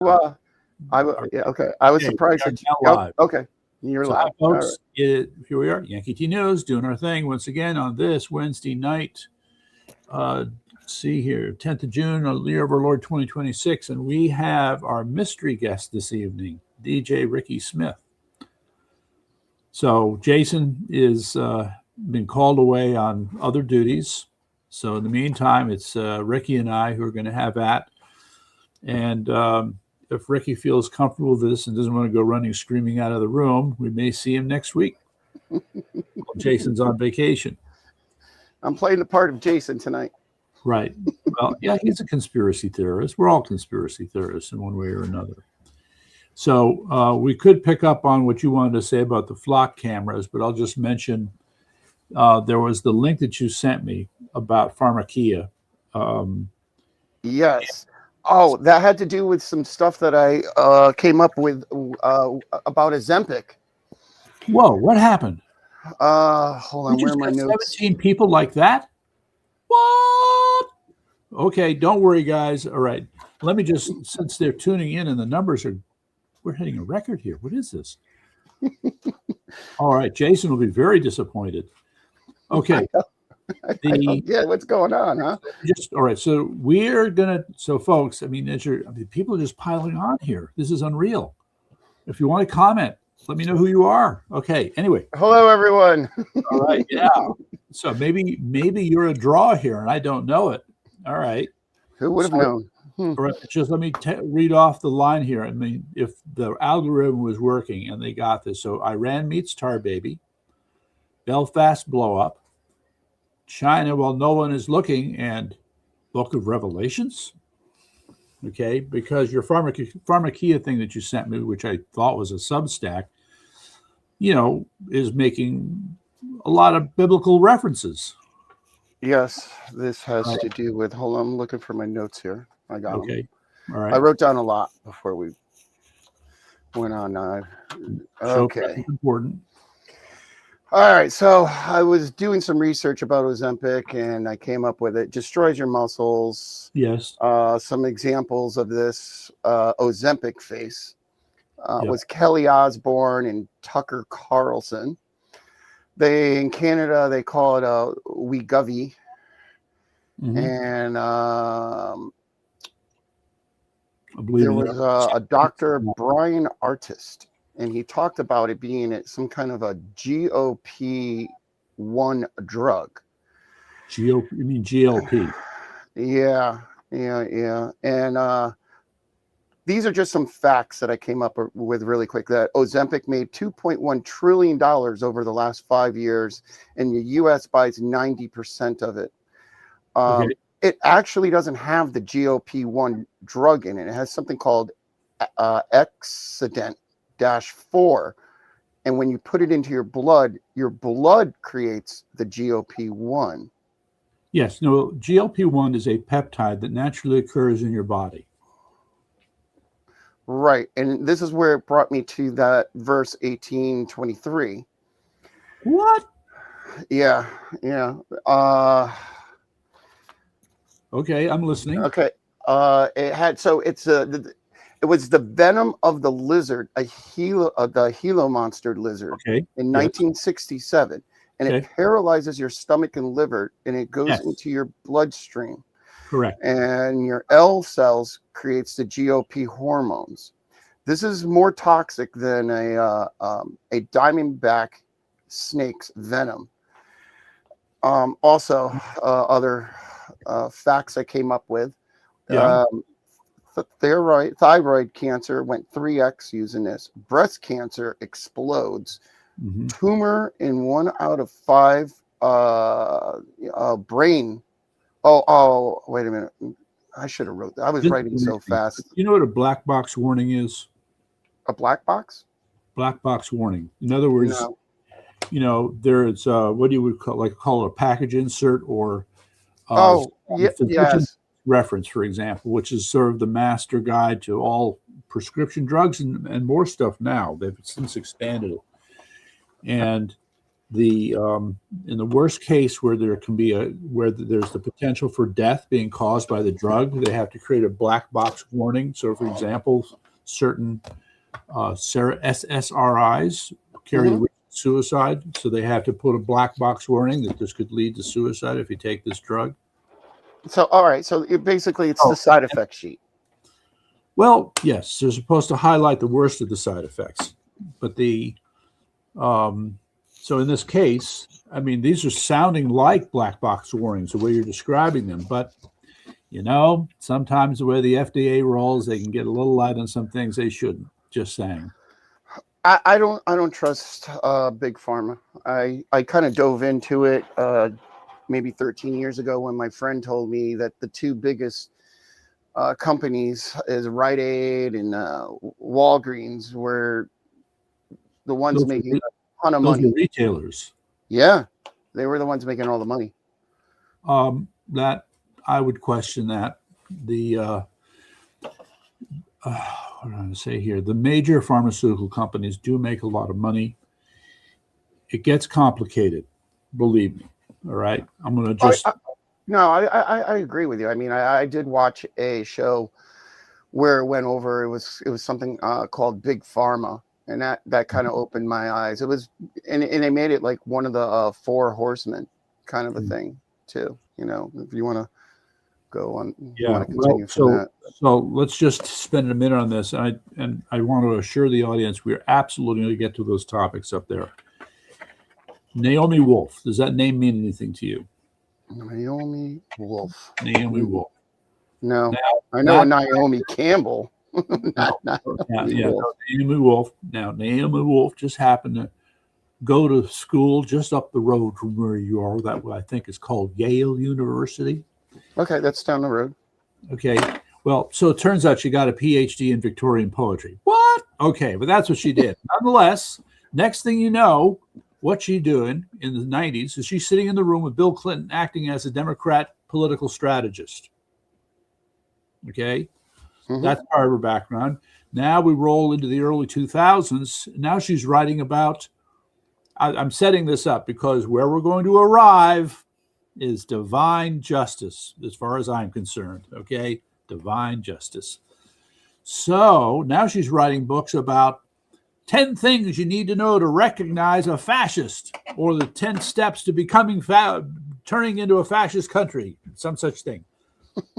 Yeah, okay. I was Okay, surprised we are that now oh, live. okay. You're So, hi, live. All right. folks. Here we are, Yankee T News, doing our thing once again on this Wednesday night. See here, 10th of June, the year of our Lord 2026, and we have our mystery guest this evening, DJ Ricky Smith. So, Jason is been called away on other duties. So, in the meantime, it's Ricky and I who are going to have at. And if Ricky feels comfortable with this and doesn't want to go running screaming out of the room, we may see him next week. Jason's on vacation. I'm playing the part of Jason tonight. Right. Well, yeah, he's a conspiracy theorist. We're all conspiracy theorists in one way or another. So we could pick up on what you wanted to say about the flock cameras, but I'll just mention there was the link that you sent me about pharmakia. Yes. Oh, that had to do with some stuff that I came up with about Ozempic. Whoa, what happened? Hold on, where are my notes? 17 people like that? What? Okay, don't worry, guys. All right. Let me just, since they're tuning in and the numbers are, we're hitting a record here. What is this? All right. Jason will be very disappointed. Okay. I don't get what's going on, huh? All right. So we're going to, so folks, I mean, people are just piling on here. This is unreal. If you want to comment, let me know who you are. Okay. Anyway. Hello, everyone. All right. Yeah. So maybe you're a draw here and I don't know it. All right. Who would have known? All right. Just let me read off the line here. I mean, if the algorithm was working and they got this. So Iran meets Tar Baby, Belfast blow up, China while no one is looking, and Book of Revelations. Okay, because your pharmakia thing that you sent me, which I thought was a Substack, is making a lot of biblical references. Yes, this has to do with, hold on, I'm looking for my notes here. I got them. Okay, all right. I wrote down a lot before we went on. Okay. Important. All right, so I was doing some research about Ozempic, and I came up with it destroys your muscles. Yes. Some examples of this Ozempic face was Kelly Osbourne and Tucker Carlson. In Canada, they call it a Wegovy. Mm-hmm. And there was a Dr. Brian Artist. And he talked about it being some kind of a GOP-1 drug. You mean GLP? Yeah. And these are just some facts that I came up with really quick. That Ozempic made $2.1 trillion over the last 5 years, and the U.S. buys 90% of it. It actually doesn't have the GOP-1 drug in it. It has something called Excedent-4, and when you put it into your blood creates the GOP-1. Yes, no, GLP-1 is a peptide that naturally occurs in your body. Right, and this is where it brought me to that verse 18:23. What? Yeah. Okay, I'm listening. Okay, it was the venom of the lizard, the Gila monster lizard, in 1967, and it paralyzes your stomach and liver, and it goes into your bloodstream. Correct. And your L cells creates the GOP hormones. This is more toxic than a diamondback snake's venom. Also, other facts I came up with. Thyroid cancer went 3x using this. Breast cancer explodes. Mm-hmm. Tumor in 1 out of 5 brain. Oh, wait a minute. I should have wrote that. I was writing so fast. You know what a black box warning is? A black box? Black box warning. In other words, there's what you would call a package insert or yes. reference, for example, which is sort of the master guide to all prescription drugs and more stuff now. They've since expanded it. And In the worst case where there can be where there's the potential for death being caused by the drug, they have to create a black box warning. So, for example, certain SSRIs carry the risk of suicide, so they have to put a black box warning that this could lead to suicide if you take this drug. So, all right. So basically it's the side effect sheet. Well, yes, they're supposed to highlight the worst of the side effects, but so in this case, I mean, these are sounding like black box warnings the way you're describing them, but sometimes the way the FDA rolls, they can get a little light on some things they shouldn't. Just saying. I don't trust big pharma. I kind of dove into it maybe 13 years ago when my friend told me that the two biggest companies is Rite Aid and Walgreens were the ones making a ton of money. Those were retailers. Yeah, they were the ones making all the money. That I would question that. What am I going to say here? The major pharmaceutical companies do make a lot of money. It gets complicated, believe me. All right, I'm going to just. I agree with you. I mean, I did watch a show where it went over. It was something called Big Pharma, and that kind of opened my eyes. It was, and they made it like one of the four horsemen kind of a thing too. If you want to go on, so let's just spend a minute on this. And I want to assure the audience we're absolutely going to get to those topics up there. Naomi Wolf. Does that name mean anything to you? Naomi Wolf. Naomi Wolf. No, I know Naomi Campbell. Naomi Wolf. Now, Naomi Wolf just happened to go to school just up the road from where you are. That I think is called Yale University. Okay, that's down the road. Okay. Well, so it turns out she got a PhD in Victorian poetry. What? Okay, but that's what she did. Nonetheless, next thing you know, what she's doing in the 90s is she's sitting in the room with Bill Clinton acting as a Democrat political strategist. Okay? That's part of her background. Now we roll into the early 2000s. Now she's writing about, I'm setting this up because where we're going to arrive is divine justice, as far as I'm concerned. Okay? Divine justice. So now she's writing books about 10 things you need to know to recognize a fascist, or the 10 steps to becoming turning into a fascist country, some such thing.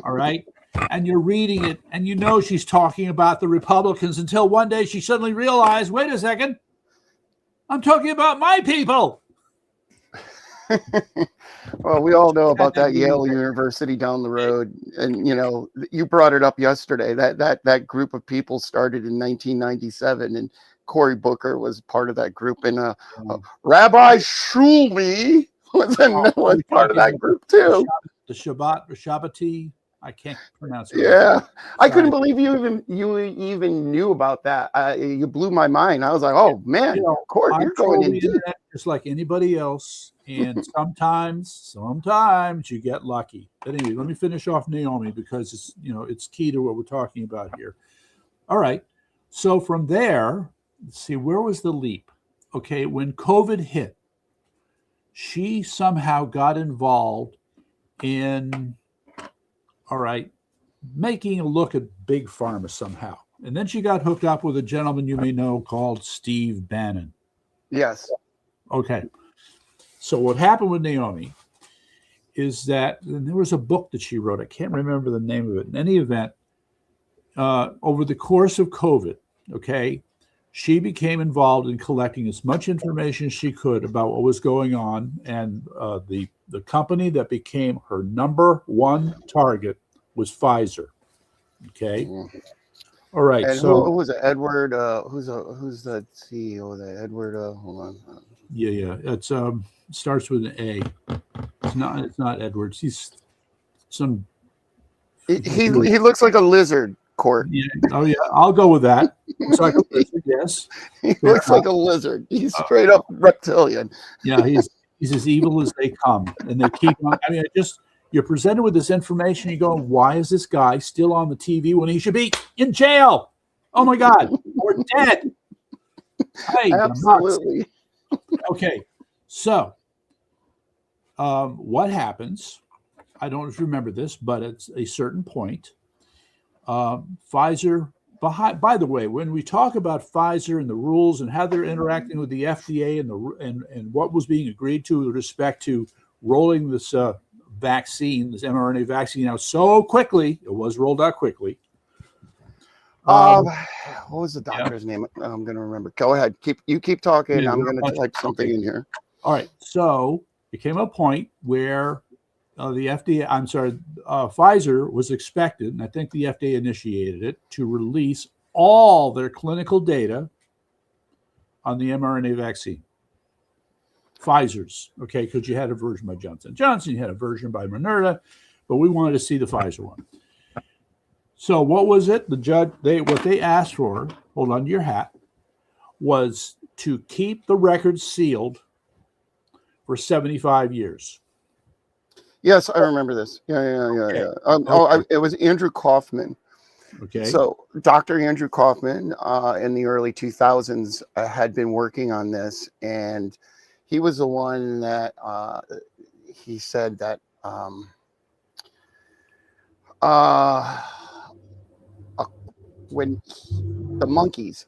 All right? And you're reading it, and you know she's talking about the Republicans until one day she suddenly realized, wait a second, I'm talking about my people. Well, we all know about that Yale University down the road. And, you brought it up yesterday. That group of people started in 1997, and Cory Booker was part of that group. And Rabbi Shuley was part of that group, too. The Shabbati. I can't pronounce it. Yeah, I couldn't believe you even knew about that. You blew my mind. I was like, oh man, Court, you're going in deep. Just like anybody else. And sometimes you get lucky. But anyway, let me finish off Naomi because it's key to what we're talking about here. All right. So from there, let's see, where was the leap? Okay, when COVID hit, she somehow got involved in making a look at big pharma somehow. And then she got hooked up with a gentleman you may know called Steve Bannon. Yes. Okay. So what happened with Naomi is that there was a book that she wrote. I can't remember the name of it. In any event, over the course of COVID, okay, she became involved in collecting as much information as she could about what was going on. And the company that became her number one target was Pfizer. Okay. All right. And so who was it? Edward? Who's the CEO of that? Edward? Hold on. Yeah. It's starts with an A. It's not Edwards. He's some. He looks like a lizard. Court. Yeah. Oh yeah. I'll go with that. Looks like a lizard. Yes. He looks like a lizard. He's straight up reptilian. Yeah. He's as evil as they come, and they keep on. I mean, you're presented with this information. You go, why is this guy still on the TV when he should be in jail? Oh my God, or dead. Hey, absolutely. Okay, So, what happens? I don't know if you remember this, but at a certain point, Pfizer. By the way, when we talk about Pfizer and the rules and how they're interacting with the FDA and what was being agreed to with respect to rolling this vaccine, this mRNA vaccine out so quickly, it was rolled out quickly. What was the doctor's name? I'm going to remember. Go ahead. Keep talking. I'm going to type something in here. All right. So it came a point where the FDA, Pfizer was expected, and I think the FDA initiated it, to release all their clinical data on the mRNA vaccine. Pfizer's, okay, because you had a version by Johnson & Johnson, you had a version by Moderna, but we wanted to see the Pfizer one. So what was it? What they asked for, hold on to your hat, was to keep the records sealed for 75 years. Yes, I remember this. Yeah. It was Andrew Kaufman. Okay. So Dr. Andrew Kaufman in the early 2000s had been working on this, and he was the one that he said that when the monkeys.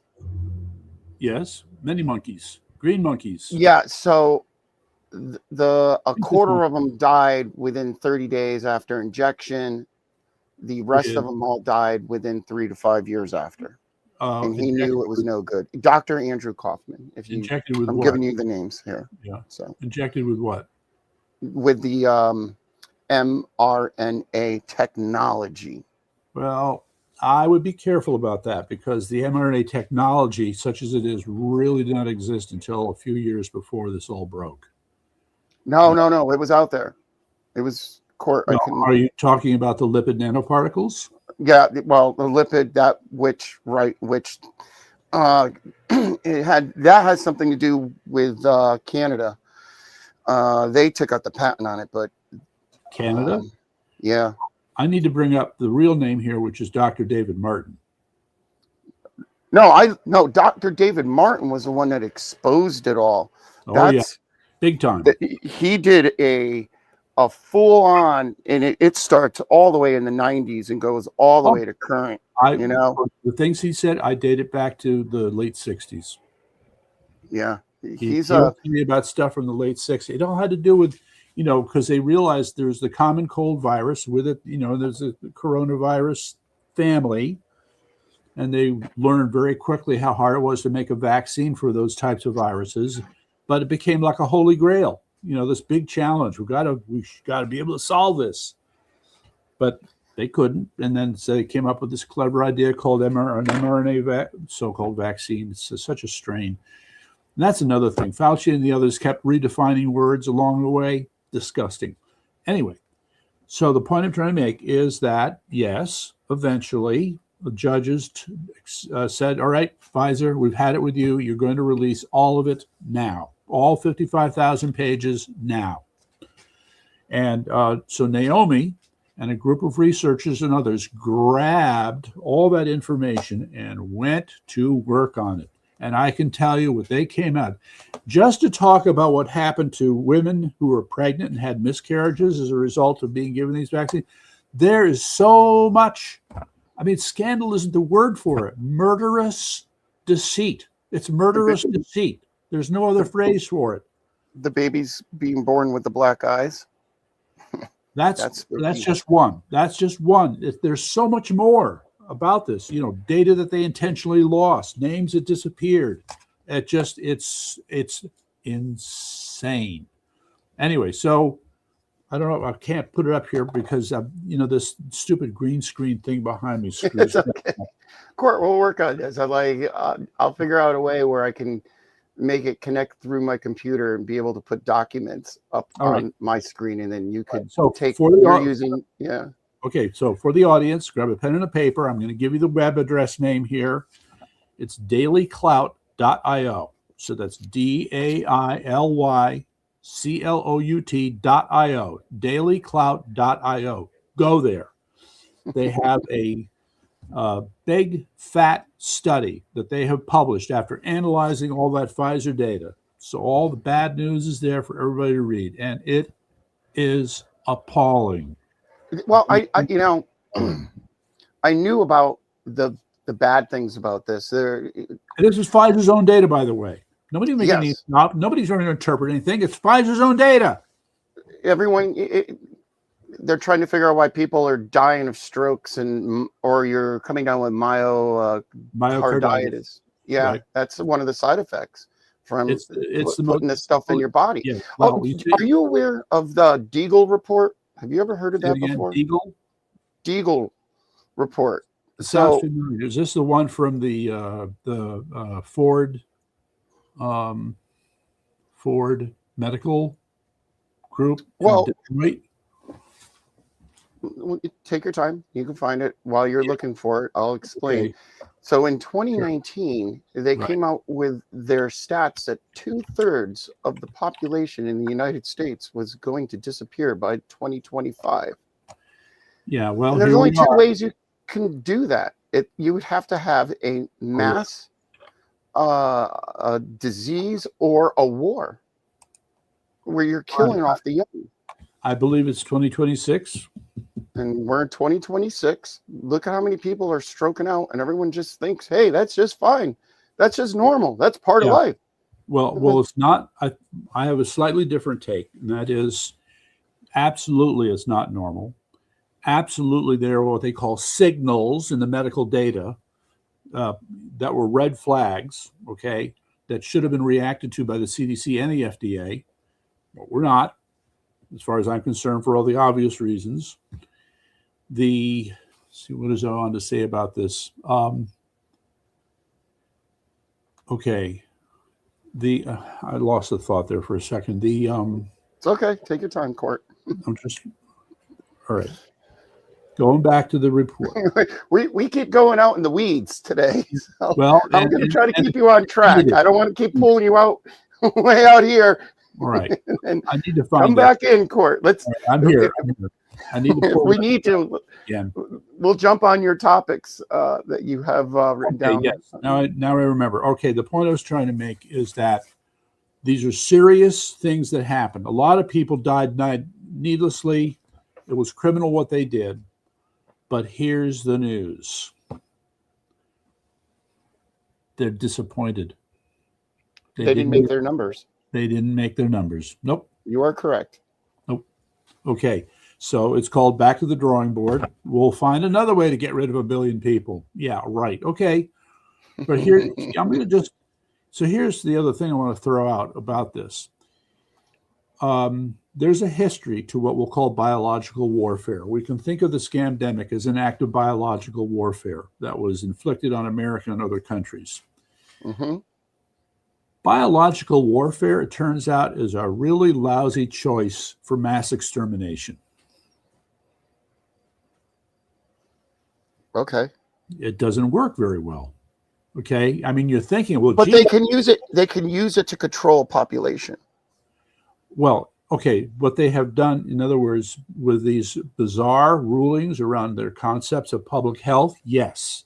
Yes, many monkeys, green monkeys. Yeah, so a quarter of them died within 30 days after injection. The rest of them all died within 3 to 5 years after. And he knew it was no good. Dr. Andrew Kaufman. Injected with I'm what? giving you the names here. Yeah. So injected with what? With the mRNA technology. Well, I would be careful about that because the mRNA technology, such as it is, really did not exist until a few years before this all broke. No. It was out there. It was Are you talking about the lipid nanoparticles? Yeah, well, the lipid that has something to do with Canada. They took out the patent on it, but Canada. Yeah. I need to bring up the real name here, which is Dr. David Martin. No, Dr. David Martin was the one that exposed it all. That's big time. He did a full on, and it starts all the way in the 90s and goes all the way to current. The things he said, I date it back to the late 60s. Yeah. He told me about stuff from the late 60s. It all had to do with, because they realized there's the common cold virus with it, there's a coronavirus family. And they learned very quickly how hard it was to make a vaccine for those types of viruses. But it became like a holy grail, this big challenge. We got to be able to solve this. But they couldn't. And then so they came up with this clever idea called an mRNA so-called vaccine. It's such a strain. And that's another thing. Fauci and the others kept redefining words along the way. Disgusting. Anyway, so the point I'm trying to make is that, yes, eventually the judges said, all right, Pfizer, we've had it with you. You're going to release all of it now, all 55,000 pages now. And so Naomi and a group of researchers and others grabbed all that information and went to work on it. And I can tell you what they came out. Just to talk about what happened to women who were pregnant and had miscarriages as a result of being given these vaccines, there is so much. I mean, scandal isn't the word for it. Murderous deceit. It's murderous deceit. There's no other phrase for it. The babies being born with the black eyes. That's just one. That's just one. There's so much more about this. Data that they intentionally lost, names that disappeared. It's insane. Anyway, so I don't know. I can't put it up here because this stupid green screen thing behind me screws. Okay. Court, we'll work on this. I'll figure out a way where I can make it connect through my computer and be able to put documents up on my screen, and then you could take what you're using. Yeah. Okay, so for the audience, grab a pen and a paper. I'm going to give you the web address name here. It's dailyclout.io. So that's DAILYCLOUT.io. Dailyclout.io. Go there. They have a big, fat study that they have published after analyzing all that Pfizer data. So all the bad news is there for everybody to read, and it is appalling. Well, I I knew about the bad things about this. And this is Pfizer's own data, by the way. Nobody's making Yes. nobody's trying to interpret anything. It's Pfizer's own data. Everyone, they're trying to figure out why people are dying of strokes or you're coming down with myocarditis. Yeah, right. That's one of the side effects from putting this stuff in your body. Yeah, well, are you aware of the Deagle report? Have you ever heard of that before? Deagle report. Sounds familiar. Is this the one from the Ford Medical Group? Well, Detroit? Take your time. You can find it while you're looking for it. I'll explain. Okay. So in 2019, they came out with their stats that 2/3 of the population in the United States was going to disappear by 2025. Yeah, well, and there's only two ways you can do that. You would have to have a mass a disease or a war where you're killing off the young. I believe it's 2026. And we're in 2026. Look at how many people are stroking out, and everyone just thinks, hey, that's just fine. That's just normal. That's part of life. Well, it's not. I have a slightly different take, and that is absolutely it's not normal. Absolutely, there are what they call signals in the medical data that were red flags, okay, that should have been reacted to by the CDC and the FDA. But we're not, as far as I'm concerned, for all the obvious reasons. Let's see, what is I on to say about this? Okay. I lost the thought there for a second. It's okay. Take your time, Court. I'm just, all right. Going back to the report. we keep going out in the weeds today. So well, I'm going to try to keep you on track. I don't want to keep pulling you out way out here. All right. And I need to find come back in, Court. Let's. Right, I'm here. I need to. We need to. Again. We'll jump on your topics that you have written down. Yes. Now I remember. Okay, the point I was trying to make is that these are serious things that happened. A lot of people died needlessly. It was criminal what they did. But here's the news. They're disappointed. They didn't make their numbers. They didn't make their numbers. Nope. You are correct. Nope. Okay. So it's called back to the drawing board. We'll find another way to get rid of 1 billion people. Yeah, right. Okay. But here, I'm going to just, so here's the other thing I want to throw out about this. There's a history to what we'll call biological warfare. We can think of the scamdemic as an act of biological warfare that was inflicted on America and other countries. Mm-hmm. Biological warfare, it turns out, is a really lousy choice for mass extermination. Okay. It doesn't work very well. Okay. I mean, you're thinking, well, but they can use it. They can use it to control population. Well, okay. What they have done, in other words, with these bizarre rulings around their concepts of public health, yes.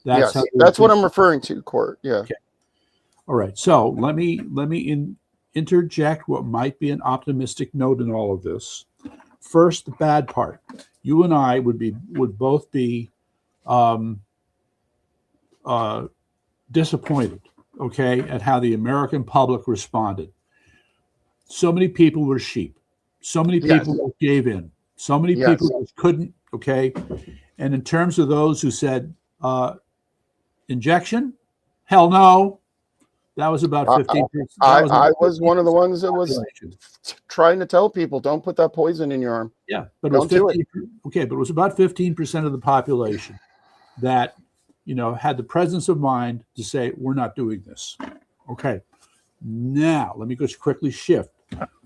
That's what I'm referring to, Court. Yeah. Okay. All right. So let me interject what might be an optimistic note in all of this. First, the bad part. You and I would both be disappointed, okay, at how the American public responded. So many people were sheep. So many people gave in. So many people couldn't, okay. And in terms of those who said injection, hell no. That was about 15%. I was one of the ones that was trying to tell people, don't put that poison in your arm. Yeah, but don't do it. Okay, but it was about 15% of the population that, had the presence of mind to say, we're not doing this. Okay, now let me just quickly shift.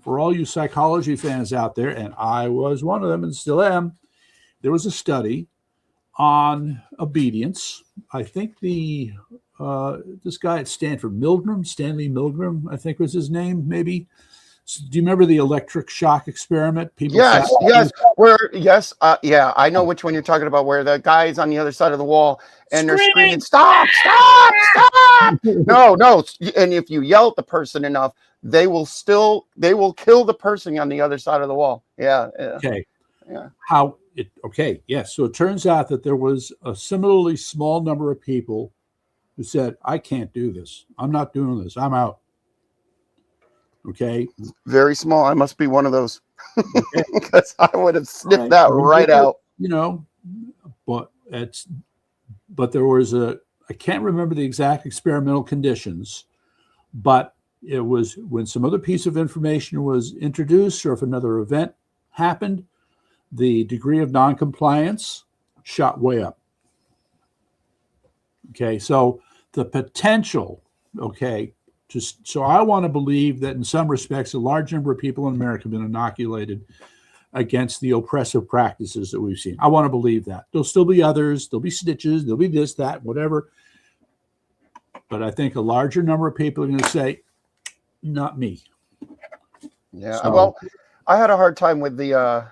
For all you psychology fans out there, and I was one of them and still am, there was a study on obedience. I think this guy at Stanford, Stanley Milgram, I think was his name, maybe, Do you remember the electric shock experiment? People Yes, sat yes, yeah, I know which one you're talking about, where the guy's on the other side of the wall and they're screaming, "Stop! Stop! Stop!" No, no, and if you yell at the person enough, they will kill the person on the other side of the wall. Yeah, yeah, Okay. yeah. Okay, yes. So it turns out that there was a similarly small number of people who said, I can't do this. I'm not doing this. I'm out. Okay. Very small. I must be one of those Okay. because I would have sniffed Right. that right out. You know, but there was I can't remember the exact experimental conditions, but it was when some other piece of information was introduced or if another event happened, the degree of noncompliance shot way up. Okay, so the potential, okay, so I want to believe that in some respects, a large number of people in America have been inoculated against the oppressive practices that we've seen. I want to believe that. There'll still be others, there'll be snitches, there'll be this, that, whatever. But I think a larger number of people are going to say, not me. Yeah, well, I had a hard time with the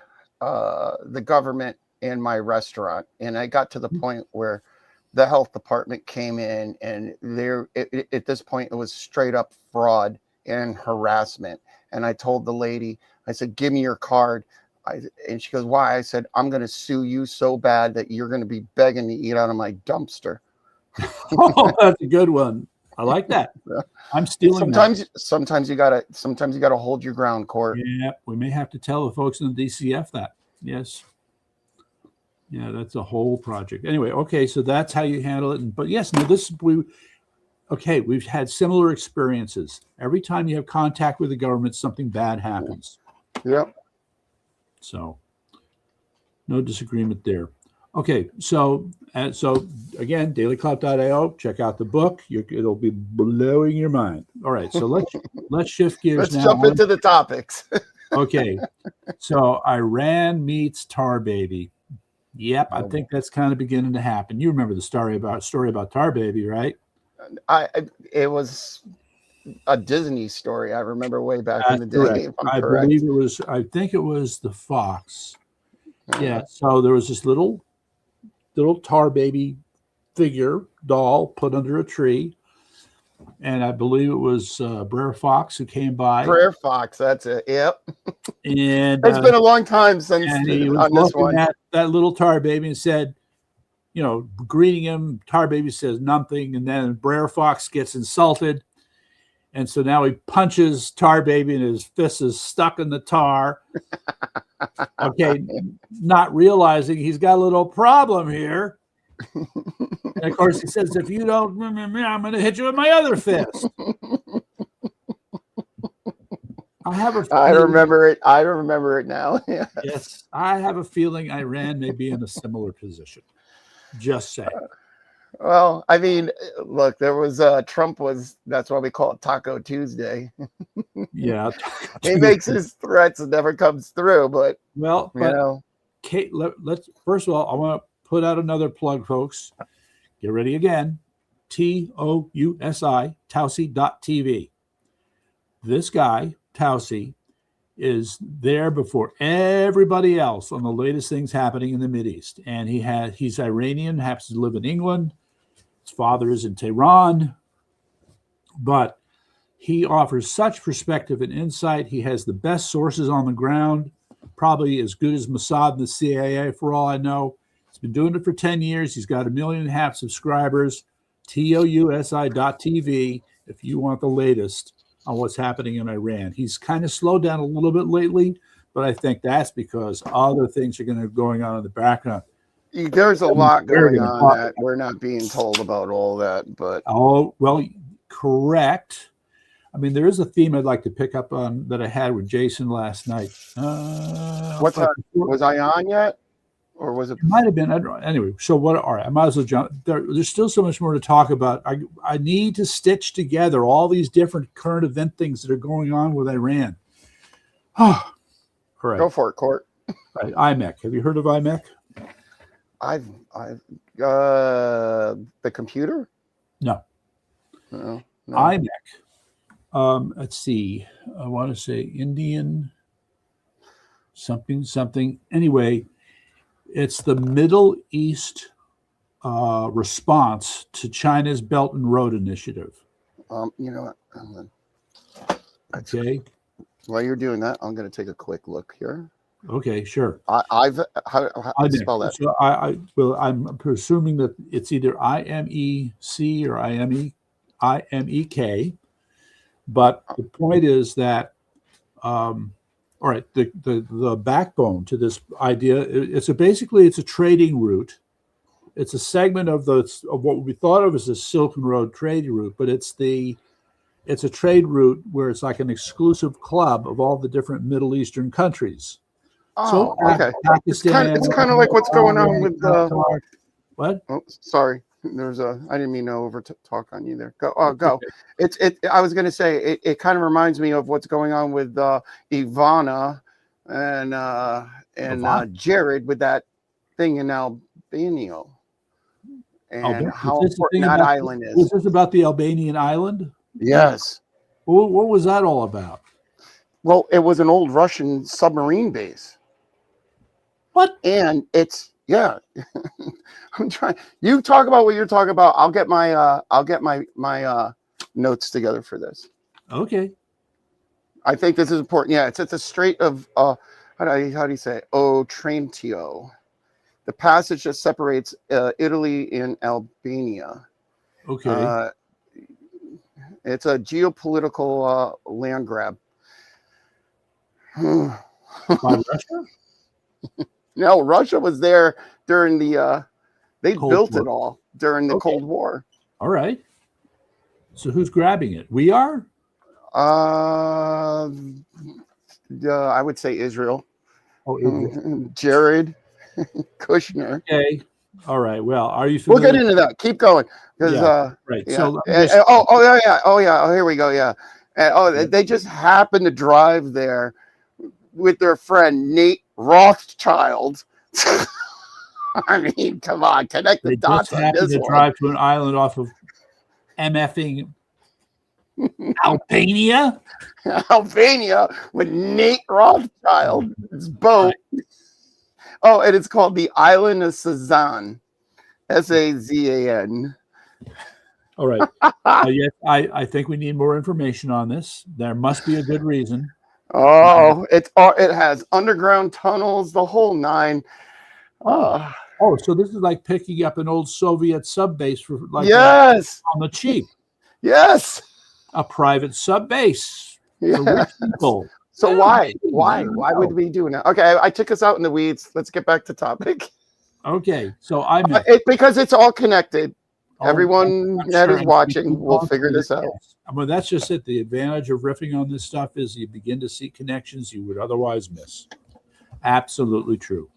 government in my restaurant, and I got to the point where the health department came in, and at this point it was straight up fraud and harassment. And I told the lady, I said, "Give me your card." And she goes, "Why?" I said, "I'm going to sue you so bad that you're going to be begging to eat out of my dumpster." Oh, that's a good one. I like that. I'm stealing that. Sometimes you gotta hold your ground, Court. Yeah, we may have to tell the folks in the DCF that. Yes. Yeah, that's a whole project. Anyway, okay, so that's how you handle it. But yes, no, we've had similar experiences. Every time you have contact with the government, something bad happens. Yep. So no disagreement there. Okay, so again, dailyclout.io, check out the book. It'll be blowing your mind. All right, so let's shift gears. Let's now. Jump into the topics. Okay, so Iran meets Tar Baby. Yep, I think that's kind of beginning to happen. You remember the story about Tar Baby, right? It was a Disney story. I remember way back in the day. Correct. I think it was the Fox. Yeah. So there was this little Tar Baby figure doll put under a tree, and I believe it was Brer Fox who came by. Brer Fox, that's it. Yep. And it's been a long time since he was looking at that little Tar Baby and said, greeting him. Tar Baby says nothing, and then Brer Fox gets insulted, and so now he punches Tar Baby, and his fist is stuck in the tar. Okay, not realizing he's got a little problem here. And of course, he says, "If you don't, I'm going to hit you with my other fist." I remember it. I remember it now. Yes. Yes, I have a feeling Iran may be in a similar position. Just saying. Well, I mean, look, there was Trump was. That's why we call it Taco Tuesday. Yeah, he makes his threats and never comes through. But Kate, let's first of all, I want to put out another plug, folks. Get ready again. TOUSI, Tausi.tv. This guy, Tausi, is there before everybody else on the latest things happening in the Mideast. And he's Iranian, happens to live in England. His father is in Tehran. But he offers such perspective and insight. He has the best sources on the ground, probably as good as Mossad and the CIA, for all I know. He's been doing it for 10 years. He's got 1.5 million subscribers. TOUSI.tv if you want the latest on what's happening in Iran. He's kind of slowed down a little bit lately, but I think that's because other things are going on in the background. There's a lot going on that we're not being told about all that, but correct. I mean, there is a theme I'd like to pick up on that I had with Jason last night. Was I on yet? Or was it? It might have been. I don't know. Anyway, so what? All right, I might as well jump. There's still so much more to talk about. I need to stitch together all these different current event things that are going on with Iran. All right. Go for it, Court. Right, IMEC. Have you heard of IMEC? The computer? No. No. IMEC Let's see. I want to say Indian something something. Anyway, it's the Middle East response to China's Belt and Road Initiative. You know what? Okay. While you're doing that, I'm going to take a quick look here. Okay, sure. How do you spell that? So I'm presuming that it's either IMEC or IMEK. But the point is that, all right, the backbone to this idea, it's a trading route. It's a segment of what we thought of as the Silk Road trade route, but it's a trade route where it's like an exclusive club of all the different Middle Eastern countries. Oh, So okay. Pakistan, It's kind of like what's going on with what? Oh, sorry. I didn't mean to over talk on you there. Go. I was going to say it kind of reminds me of what's going on with Ivana and Jared with that thing in Albania and how important that island is. Was this about the Albanian island? Yes. What was that all about? Well, it was an old Russian submarine base. What? And it's I'm trying. You talk about what you're talking about. I'll get my notes together for this. Okay. I think this is important. Yeah, it's at the Strait of how do you say it? Otranto, the passage that separates Italy and Albania. Okay. It's a geopolitical land grab. By Russia? No, Russia was there during they built War. it all during the Cold War. All right. So who's grabbing it? We are? I would say Israel. Oh, Israel. Jared Kushner. Okay. All right. Well, are you familiar? We'll get into that. Keep going. Right. Yeah. So here we go. Yeah. And, they just happened to drive there with their friend Nate Rothschild. I mean, come on, connect the dots on this one. They just happened to drive to an island off of MFing Albania? Albania with Nate Rothschild's boat. Right. Oh, and it's called the Island of Sazan. Sazan. All right. Yes, I think we need more information on this. There must be a good reason. Oh, it has underground tunnels, the whole nine. So this is like picking up an old Soviet sub base for on the cheap. Yes, a private sub base. Yeah. So why would we do that? Okay, I took us out in the weeds. Let's get back to topic. Okay, so because it's all connected. Everyone that is watching will figure this out. Well, that's just it. The advantage of riffing on this stuff is you begin to see connections you would otherwise miss. Absolutely true.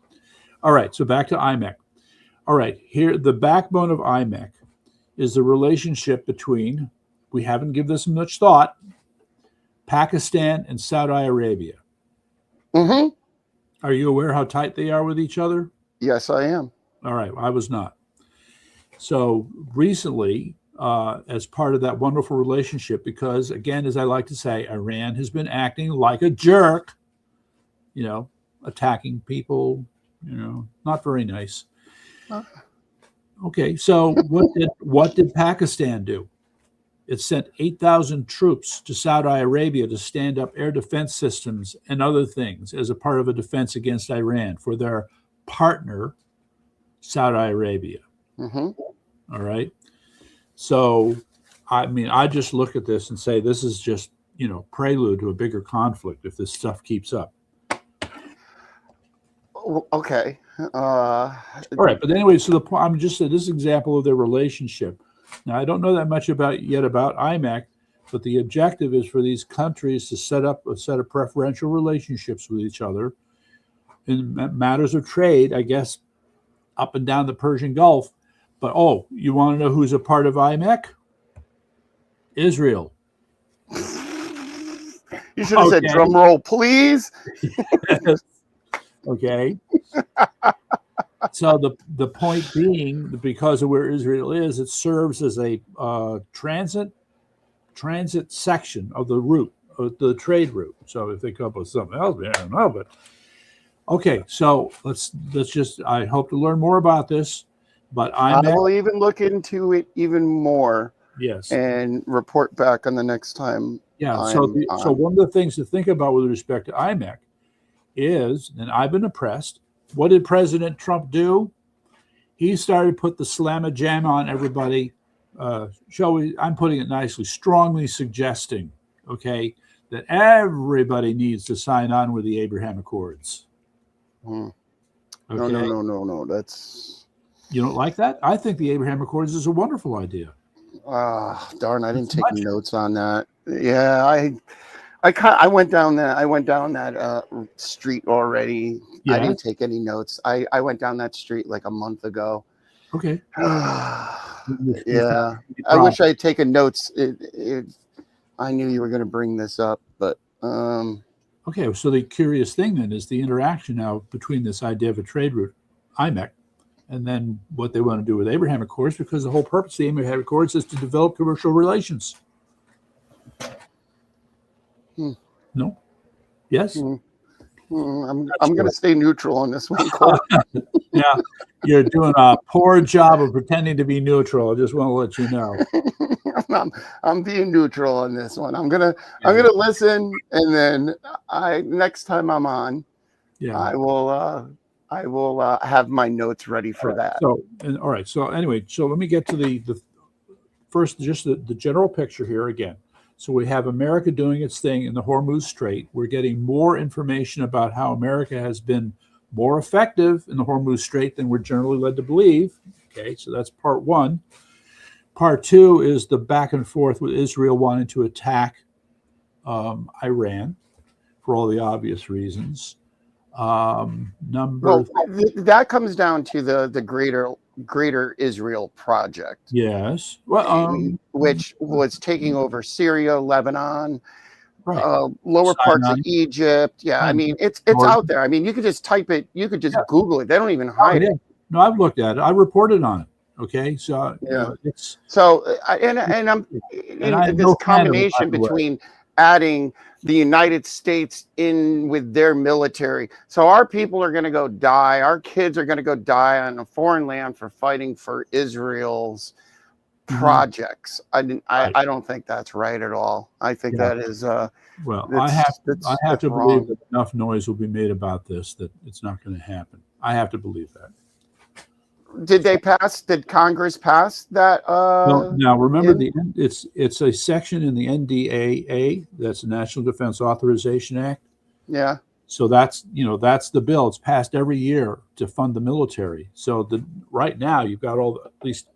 All right, so back to IMEC. All right, here, the backbone of IMEC is the relationship between, we haven't given this much thought, Pakistan and Saudi Arabia. Mm-hmm. Are you aware how tight they are with each other? Yes, I am. All right, I was not. So recently, as part of that wonderful relationship, because, again, as I like to say, Iran has been acting like a jerk, attacking people, not very nice. Okay, so what did Pakistan do? It sent 8,000 troops to Saudi Arabia to stand up air defense systems and other things as a part of a defense against Iran for their partner, Saudi Arabia. Mm-hmm. All right. So, I mean, I just look at this and say this is just, prelude to a bigger conflict if this stuff keeps up. Okay. All right. But anyway, so I'm just saying this example of their relationship. Now, I don't know that much about IMEC, but the objective is for these countries to set up a set of preferential relationships with each other in matters of trade, I guess, up and down the Persian Gulf. But, you want to know who's a part of IMEC? Israel. You should have said drum roll, please. Okay. So the point being, because of where Israel is, it serves as a transit transit section of the route, of the trade route. So if they come up with something else, I don't know. But okay, so let's just. I hope to learn more about this. But I will even look into it even more. Yes. And report back on the next time. Yeah. So one of the things to think about with respect to IMEC is, and I've been impressed. What did President Trump do? He started to put the slamma jam on everybody. I'm putting it nicely, strongly suggesting, okay, that everybody needs to sign on with the Abraham Accords. Okay? No. That's, you don't like that? I think the Abraham Accords is a wonderful idea. Darn! I didn't take notes on that. Yeah, I went down that street already. Yeah. I didn't take any notes. I went down that street like a month ago. Okay. Yeah, I wish I had taken notes. I knew you were going to bring this up, but okay. So the curious thing then is the interaction now between this idea of a trade route, IMEC, and then what they want to do with Abraham Accords, because the whole purpose of the Abraham Accords is to develop commercial relations. No? Yes? I'm going to stay neutral on this one, Court. Yeah, you're doing a poor job of pretending to be neutral. I just want to let you know. I'm being neutral on this one. I'm gonna listen, and then next time I'm on, I will have my notes ready for that. So all right. So anyway, so let me get to the first, just the general picture here again. So we have America doing its thing in the Hormuz Strait. We're getting more information about how America has been more effective in the Hormuz Strait than we're generally led to believe. Okay, so that's part one. Part two is the back and forth with Israel wanting to attack Iran for all the obvious reasons. That comes down to the greater Israel project. Yes. Well, which was taking over Syria, Lebanon, right. Lower parts of Egypt. Yeah, I mean, it's out there. I mean, you could just type it. You could just Google it. They don't even hide it. No, I've looked at it. I reported on it. Okay, so it's this combination between adding the United States in with their military. So our people are going to go die. Our kids are going to go die on a foreign land for fighting for Israel's projects. I don't think that's right at all. I think that is well, I have to believe that enough noise will be made about this that it's not going to happen. I have to believe that. Did Congress pass that? Now remember, it's a section in the NDAA, that's the National Defense Authorization Act. Yeah. So that's the bill. It's passed every year to fund the military. So right now you've got at least,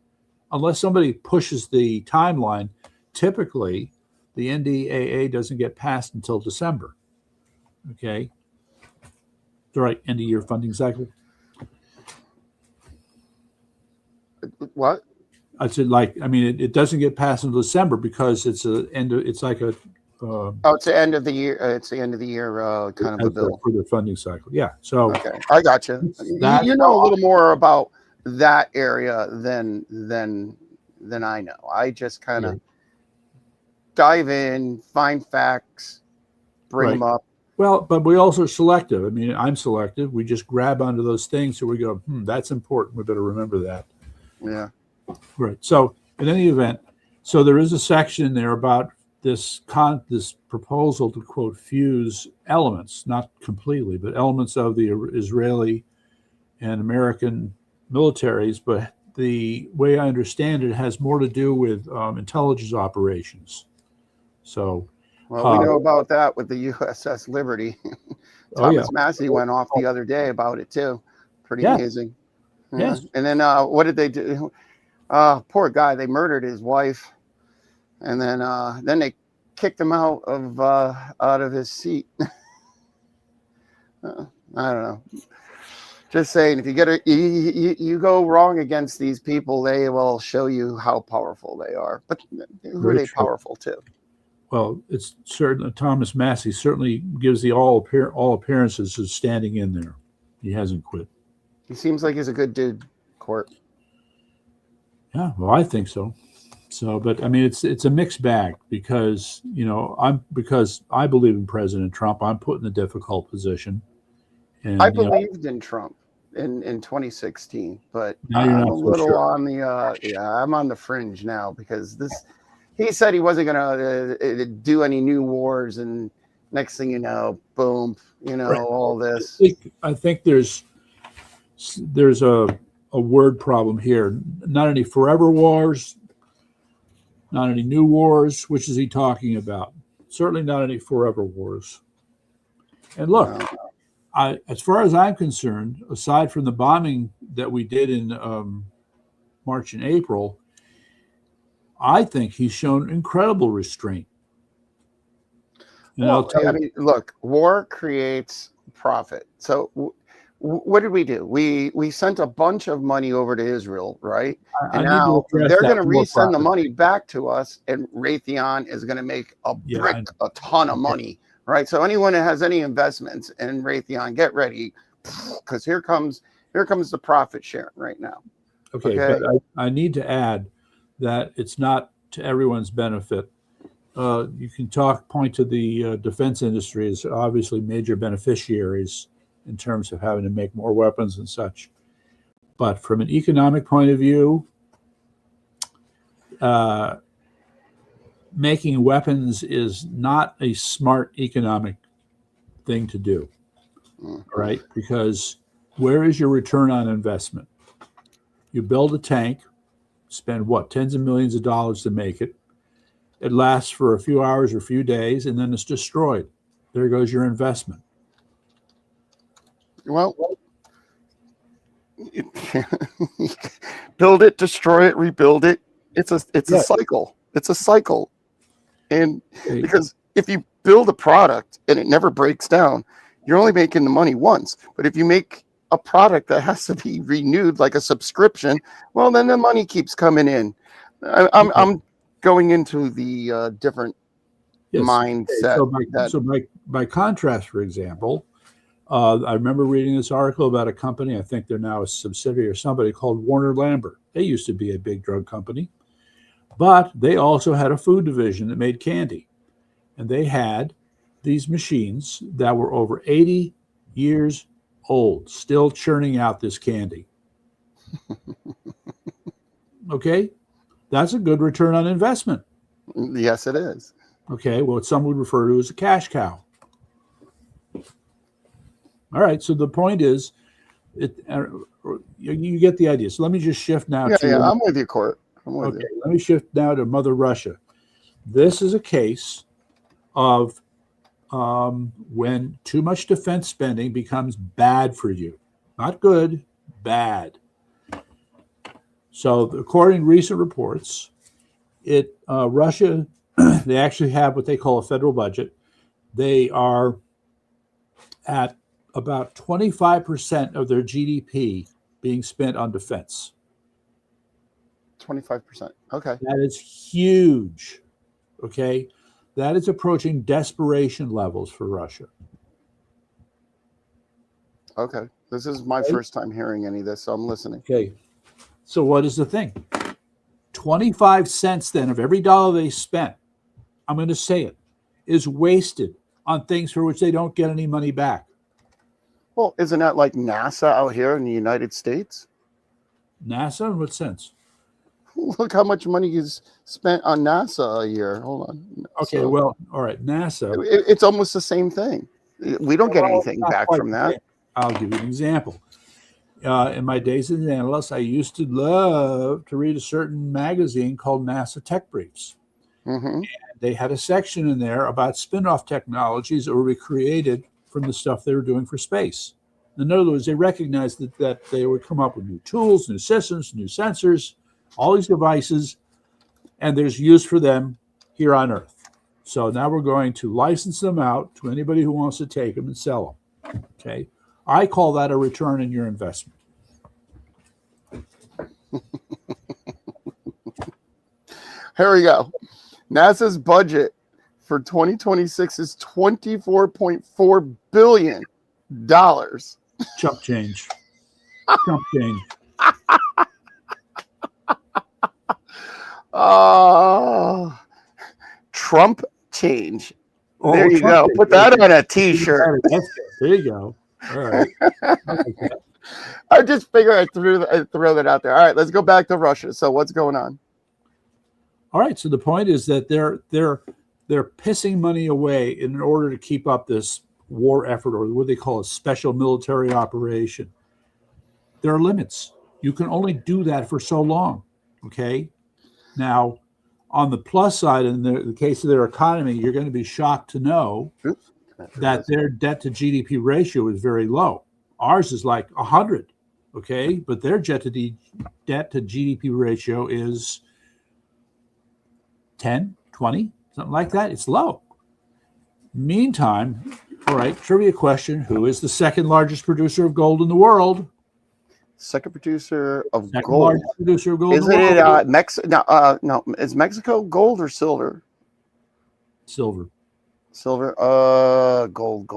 unless somebody pushes the timeline, typically the NDAA doesn't get passed until December. Okay. The right end of year funding cycle. What? I said, it doesn't get passed until December because it's like a. It's the end of the year. It's the end of the year, kind of a bill for the funding cycle. Yeah. So okay, I got you. You know a little more about that area than I know. I just kind of dive in, find facts, bring them up. Well, but we also are selective. I mean, I'm selective. We just grab onto those things, so we go, that's important. We better remember that. Yeah. Right. So in any event, so there is a section there about this proposal to, quote, fuse elements, not completely, but elements of the Israeli and American militaries. But the way I understand it has more to do with intelligence operations. So, well, we know about that with the USS Liberty. Thomas Massey went off the other day about it too. Pretty amazing. Yes. And then what did they do? Poor guy. They murdered his wife, and then they kicked him out of his seat. I don't know. Just saying, if you go wrong against these people, they will show you how powerful they are. But who are they powerful to? Well, it's certain. Thomas Massey certainly gives all appearances of standing in there. He hasn't quit. He seems like he's a good dude, Court. Yeah, well, I think so. So, but I mean, it's a mixed bag because because I believe in President Trump. I'm put in a difficult position, I and believed in Trump in 2016, but now you're I'm a not so little sure. on the I'm on the fringe now because he said he wasn't going to do any new wars, and next thing you know, boom, Right. all this. I think there's a word problem here. Not any forever wars, not any new wars. Which is he talking about? Certainly not any forever wars. And look, No. as far as I'm concerned, aside from the bombing that we did in March and April, I think he's shown incredible restraint. And I'll Well, tell I you, mean, look, war creates profit. So what did we do? We sent a bunch of money over to Israel, right? And I need to now address they're that going to war resend the profit. money back to us, and Raytheon is going to make a ton of money, right? So anyone that has any investments in Raytheon, get ready, because here comes the profit sharing right now. Okay, but I need to add that it's not to everyone's benefit. You can point to the defense industry as obviously major beneficiaries in terms of having to make more weapons and such. But from an economic point of view, making weapons is not a smart economic thing to do, right? Because where is your return on investment? You build a tank, spend tens of millions of dollars to make it. It lasts for a few hours or a few days, and then it's destroyed. There goes your investment. Well, build it, destroy it, rebuild it. It's a cycle. It's a cycle. And because if you build a product and it never breaks down, you're only making the money once. But if you make a product that has to be renewed like a subscription, well, then the money keeps coming in. I'm going into the different mindset. So by contrast, for example, I remember reading this article about a company, I think they're now a subsidiary or somebody, called Warner Lambert. They used to be a big drug company, but they also had a food division that made candy. And they had these machines that were over 80 years old, still churning out this candy. Okay? That's a good return on investment. Yes, it is. Okay, well, what some would refer to as a cash cow. All right, so the point is, you get the idea. So let me just shift now to... Yeah, I'm with you, Court. Let me shift now to Mother Russia. This is a case of when too much defense spending becomes bad for you. Not good, bad. So according to recent reports, Russia, they actually have what they call a federal budget. They are at about 25% of their GDP being spent on defense. 25%. Okay. That is huge. Okay. That is approaching desperation levels for Russia. Okay. This is my first time hearing any of this, so I'm listening. Okay. So what is the thing? 25 cents then of every dollar they spent, I'm going to say it, is wasted on things for which they don't get any money back. Well, isn't that like NASA out here in the United States? NASA? In what sense? Look how much money is spent on NASA a year. Hold on. Okay, well, all right, NASA. It's almost the same thing. We don't get anything back from that. I'll give you an example. In my days as an analyst, I used to love to read a certain magazine called NASA Tech Briefs. Mm-hmm. And they had a section in there about spin-off technologies that were created from the stuff they were doing for space. In other words, they recognized that they would come up with new tools, new systems, new sensors, all these devices, and there's use for them here on Earth. So now we're going to license them out to anybody who wants to take them and sell them. Okay, I call that a return in your investment. Here we go. NASA's budget for 2026 is $24.4 billion. Chump change. Chump change. Oh, Trump change. There Oh, you Trump go. did. Put Very that good. on a T-shirt. That's good. There you go. All right. I like that. I just figured I'd throw that out there. All right, let's go back to Russia. So what's going on? All right. So the point is that they're pissing money away in order to keep up this war effort, or what they call a special military operation. There are limits. You can only do that for so long. Okay. Now, on the plus side, in the case of their economy, you're going to be shocked to know that their debt to GDP ratio is very low. Ours is like 100, okay? But their debt to GDP ratio is 10, 20, something like that. It's low. Meantime, all right, trivia question. Who is the second largest producer of gold in the world? Second producer of Second gold. largest producer of gold in Isn't the world. it Mexico? No. Is Mexico gold or silver? Silver. Silver. Gold.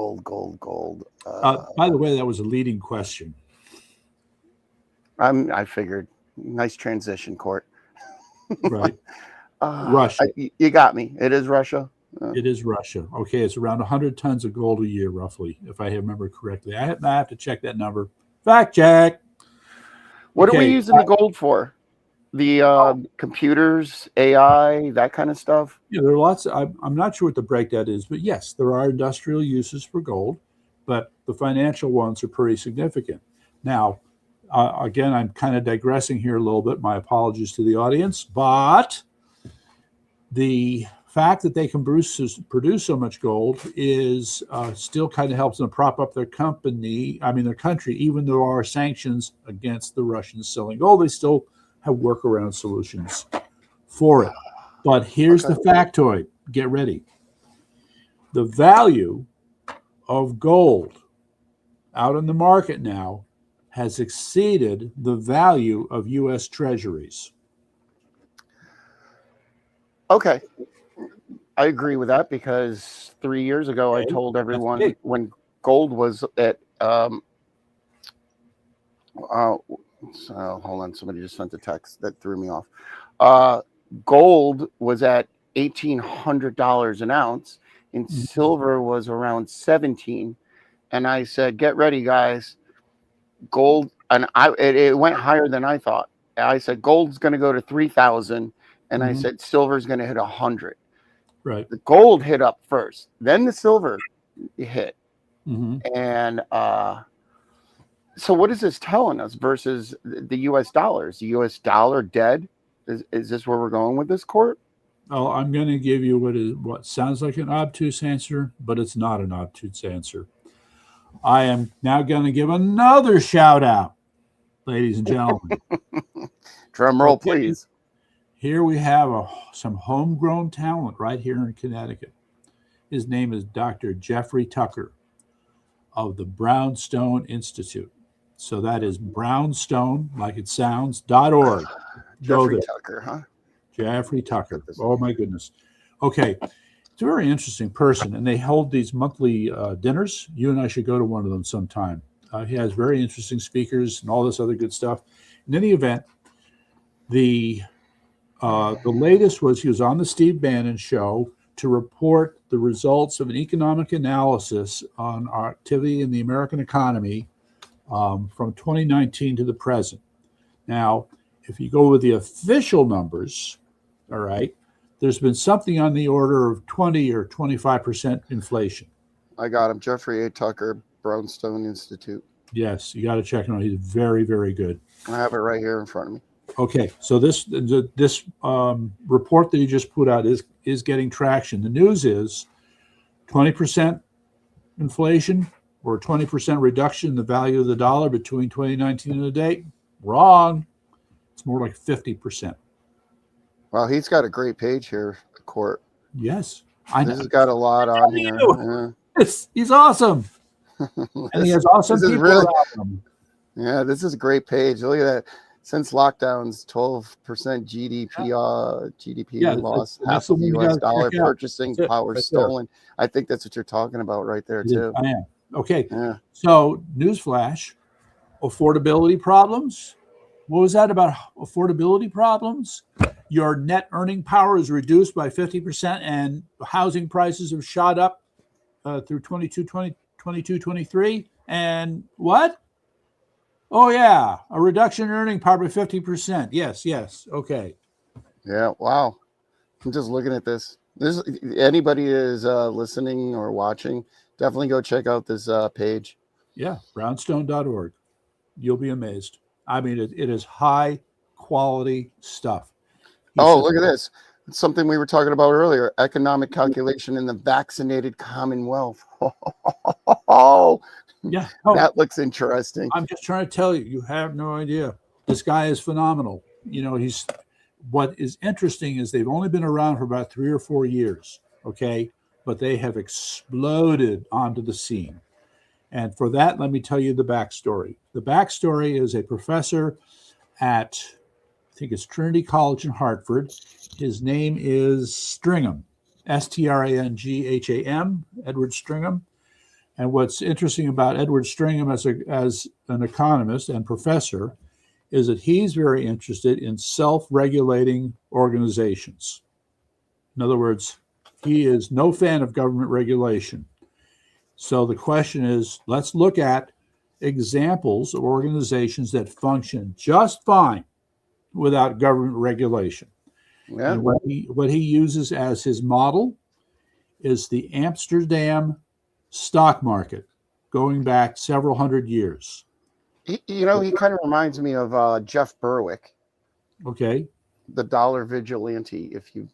By the way, that was a leading question. I figured. Nice transition, Court. Right. Russia. You got me. It is Russia. It is Russia. Okay, it's around 100 tons of gold a year, roughly, if I remember correctly. I have to check that number. Fact check. What are we using the gold for? The computers, AI, that kind of stuff? Yeah, there are lots. I'm not sure what the breakdown is, but yes, there are industrial uses for gold, but the financial ones are pretty significant. Now, again, I'm kind of digressing here a little bit. My apologies to the audience, but the fact that they can produce so much gold is still kind of helps them prop up their their country, even though there are sanctions against the Russians selling gold. They still have workaround solutions for it. But here's the factoid. Get ready. The value of gold out in the market now has exceeded the value of U.S. treasuries. Okay. I agree with that because 3 years ago, I told everyone when gold was at, so hold on, somebody just sent a text that threw me off. Gold was at $1,800 an ounce and silver was around 17. And I said, get ready, guys. Gold, and it went higher than I thought. I said, gold's going to go to 3,000. And I said, silver's going to hit 100. Right. The gold hit up first, then the silver hit. And so what is this telling us versus the U.S. dollar? Is the U.S. dollar dead? Is this where we're going with this, Court? Oh, I'm going to give you what sounds like an obtuse answer, but it's not an obtuse answer. I am now going to give another shout out, ladies and gentlemen. Drum roll, please. Here we have some homegrown talent right here in Connecticut. His name is Dr. Jeffrey Tucker of the Brownstone Institute. So that is Brownstone, like it sounds, .org. Jeffrey Tucker, huh? Jeffrey Tucker. Oh, my goodness. Okay. It's a very interesting person, and they hold these monthly dinners. You and I should go to one of them sometime. He has very interesting speakers and all this other good stuff. In any event, the latest was he was on the Steve Bannon show to report the results of an economic analysis on our activity in the American economy from 2019 to the present. Now, if you go with the official numbers, all right, there's been something on the order of 20 or 25% inflation. I got him. Jeffrey A. Tucker, Brownstone Institute. Yes, you got to check him out. He's very, very good. I have it right here in front of me. Okay, so this report that you just put out is getting traction. The news is 20% inflation or 20% reduction in the value of the dollar between 2019 and the date. Wrong. It's more like 50%. Well, he's got a great page here, Court. Yes. This has got a lot on here. Yeah. He's awesome. And he has awesome people around him. Yeah, this is a great page. Look at that. Since lockdowns, 12% GDP loss, half of U.S. dollar purchasing power stolen. I think that's what you're talking about right there, too. I am. Okay. Yeah. So, newsflash, affordability problems, What was that about affordability problems? Your net earning power is reduced by 50%, and housing prices have shot up through 23. And what? Oh, yeah, a reduction in earning power by 50%. Yes. Okay. Yeah. Wow. I'm just looking at this. This anybody is listening or watching, definitely go check out this page. Yeah, brownstone.org. You'll be amazed. I mean, it is high quality stuff. Oh, look at this. It's something we were talking about earlier. Economic calculation in the vaccinated Commonwealth. Oh, yeah. That looks interesting. I'm just trying to tell you, you have no idea. This guy is phenomenal. What is interesting is they've only been around for about 3 or 4 years, okay? But they have exploded onto the scene. And for that, let me tell you the backstory. The backstory is a professor at, I think it's Trinity College in Hartford. His name is Stringham, Strangham, Edward Stringham. And what's interesting about Edward Stringham as an economist and professor is that he's very interested in self-regulating organizations. In other words, he is no fan of government regulation. So the question is, let's look at examples of organizations that function just fine without government regulation. Yeah. And what he uses as his model is the Amsterdam stock market, going back several hundred years. He kind of reminds me of Jeff Berwick. Okay. The dollar vigilante, if you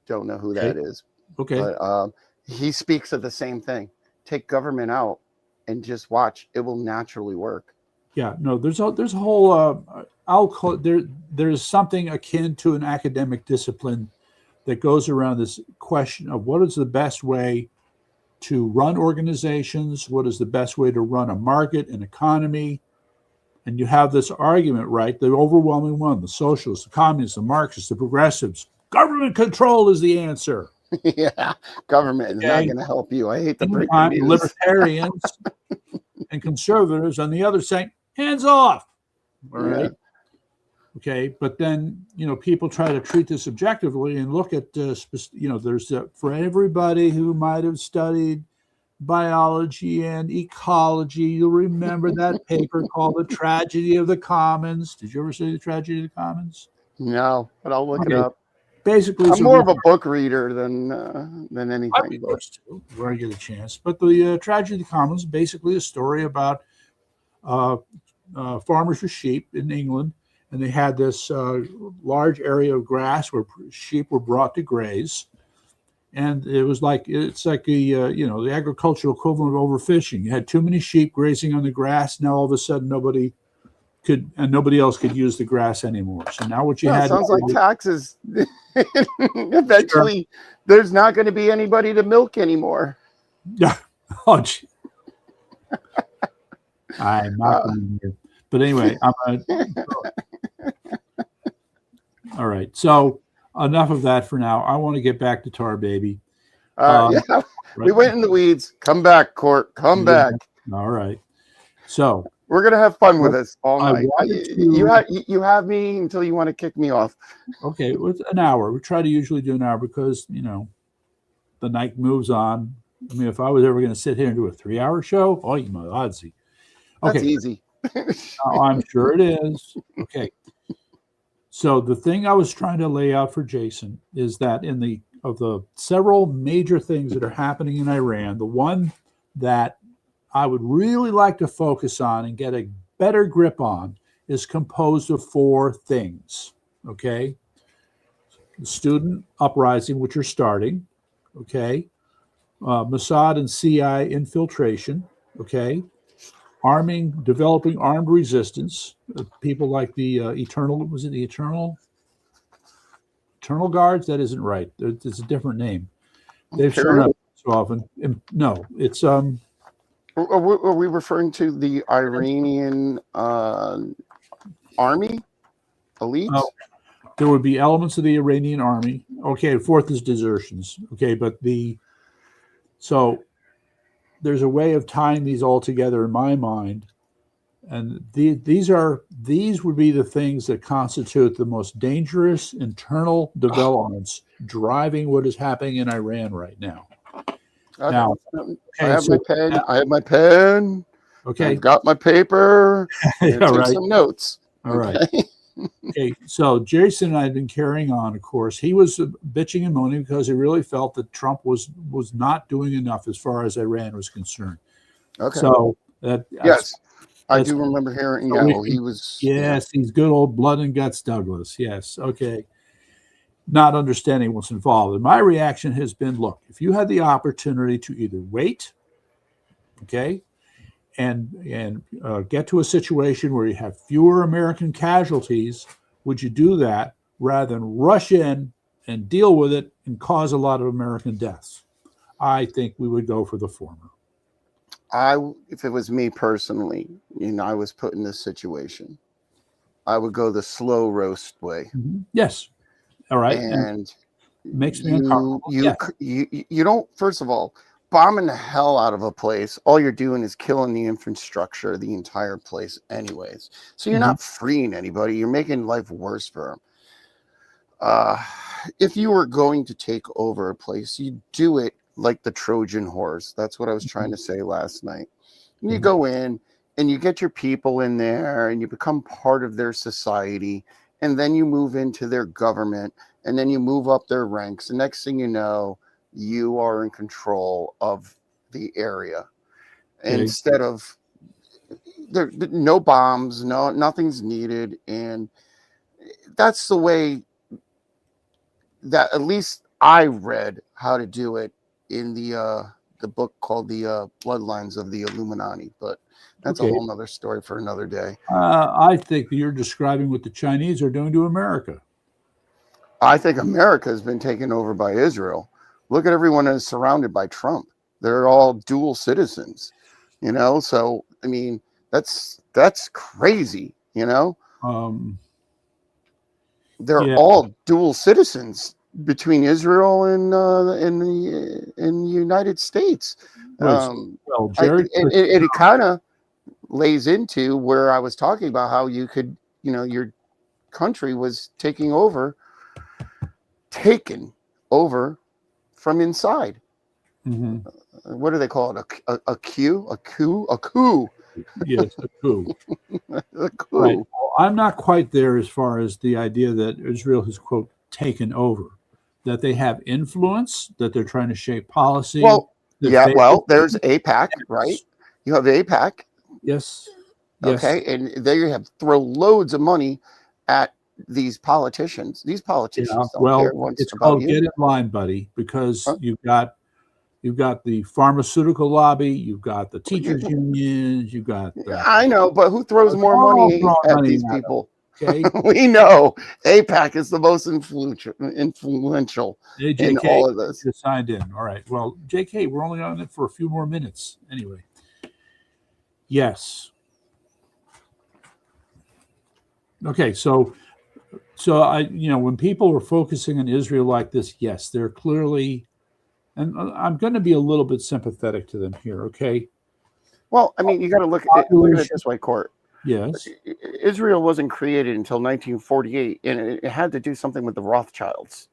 don't know who that is. Okay. But he speaks of the same thing. Take government out and just watch. It will naturally work. Yeah. No, there's a whole, I'll call there's something akin to an academic discipline that goes around this question of what is the best way to run organizations, what is the best way to run a market, an economy. And you have this argument, right? The overwhelming one, the socialists, the communists, the Marxists, the progressives. Government control is the answer. Yeah, government is not going to help you. I hate the breaking news. Libertarians and conservatives on the other saying, hands off. All right. Yeah. Okay. But then, people try to treat this objectively and look at, there's for everybody who might have studied biology and ecology, you'll remember that paper called The Tragedy of the Commons. Did you ever see The Tragedy of the Commons? No, but I'll look it up. Basically, I'm more of a book reader than anything. I read books too, where I get a chance. But the Tragedy of the Commons is basically a story about farmers with sheep in England, and they had this large area of grass where sheep were brought to graze. And it was it's like the agricultural equivalent of overfishing. You had too many sheep grazing on the grass. Now all of a sudden nobody else could use the grass anymore. So now what you had sounds like taxes. Eventually, there's not going to be anybody to milk anymore. Yeah. Oh, gee. I'm not going to. But anyway, all right. So enough of that for now. I want to get back to Tar Baby. Yeah, we went in the weeds. Come back, Court. Come back. All right. So we're gonna have fun with this all night. You have me until you want to kick me off. Okay, with an hour. We try to usually do an hour because the night moves on. I mean, if I was ever going to sit here and do a 3-hour show, oh, you know, odsy. Okay, that's easy. I'm sure it is. Okay. So the thing I was trying to lay out for Jason is that of the several major things that are happening in Iran, the one that I would really like to focus on and get a better grip on is composed of 4 things. Okay. The student uprising, which are starting. Okay. Mossad and CIA infiltration. Okay. Developing armed resistance. People like the Eternal Guards? That isn't right. It's a different name. They've shown up so often. No, it's Are we referring to the Iranian army elite? There would be elements of the Iranian army. Okay, 4th is desertions. Okay, but so there's a way of tying these all together in my mind And these would be the things that constitute the most dangerous internal developments driving what is happening in Iran right now. Okay. Now, I okay, have so my pen. I have my pen. okay, I've got my paper. I'm yeah, gonna take right, some notes. all right. Okay. Okay, so Jason and I have been carrying on. Of course, he was bitching and moaning because he really felt that Trump was not doing enough as far as Iran was concerned. Okay. So Yes, I that's do remember hearing. so Yeah, well, he was. Yeah. yes, he's good old blood and guts, Douglas. Yes, okay. Not understanding what's involved. And my reaction has been, look, if you had the opportunity to either wait, okay, and get to a situation where you have fewer American casualties, would you do that rather than rush in and deal with it and cause a lot of American deaths? I think we would go for the former. If it was me personally, I was put in this situation, I would go the slow roast way. Mm-hmm. Yes. All right. And makes me uncomfortable. You don't. First of all, bombing the hell out of a place, all you're doing is killing the infrastructure of the entire place anyways. So you're not freeing anybody. You're making life worse for them. If you were going to take over a place, you do it like the Trojan horse. That's what I was trying to say last night. And you go in and you get your people in there and you become part of their society. And then you move into their government and then you move up their ranks. The next thing you know, you are in control of the area. Instead of there, no bombs, nothing's needed. And that's the way that at least I read how to do it in the book called The Bloodlines of the Illuminati. But that's a whole nother story for another day. I think you're describing what the Chinese are doing to America. I think America has been taken over by Israel. Look at everyone that's surrounded by Trump. They're all dual citizens, So, I mean, that's crazy, They're all dual citizens between Israel and the United States. Well, Jerry, it kind of lays into where I was talking about how you could, your country was taken over from inside. What do they call it? A coup? Yes, a coup. A coup. Right. Well, I'm not quite there as far as the idea that Israel has, quote, taken over, that they have influence, that they're trying to shape policy. Well, there's AIPAC, right? You have AIPAC. Yes. Okay, and there you have throw loads of money at these politicians. These politicians don't care once it's about called you. Get in line, buddy, because you've got the pharmaceutical lobby, you've got the teachers unions, you've got I know, but who throws more money at these people? Okay. We know AIPAC is the most influential in all of this. You're signed in. All right. Well, JK, we're only on it for a few more minutes. Anyway. Yes. Okay, so I, when people are focusing on Israel like this, yes, they're clearly, and I'm going to be a little bit sympathetic to them here. Okay. Well, I mean, you got to look at it this way, Court. Yes. Israel wasn't created until 1948, and it had to do something with the Rothschilds.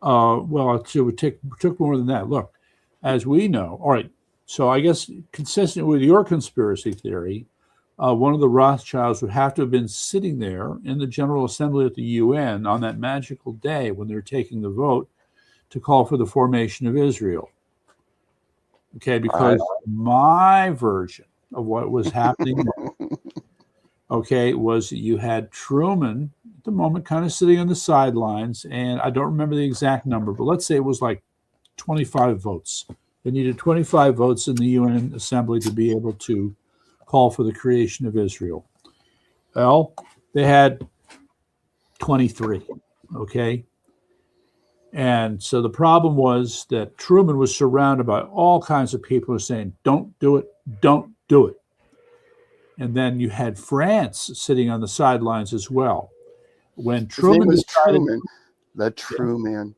Well, it took more than that. Look, as we know, all right. So I guess consistent with your conspiracy theory, one of the Rothschilds would have to have been sitting there in the General Assembly at the UN on that magical day when they're taking the vote to call for the formation of Israel. Okay, because my version of what was happening, okay, was that you had Truman at the moment kind of sitting on the sidelines, and I don't remember the exact number, but let's say it was like 25 votes. They needed 25 votes in the UN Assembly to be able to call for the creation of Israel. Well, they had 23, okay? And so the problem was that Truman was surrounded by all kinds of people who were saying, don't do it, don't do it. And then you had France sitting on the sidelines as well. When Truman decided, the true man.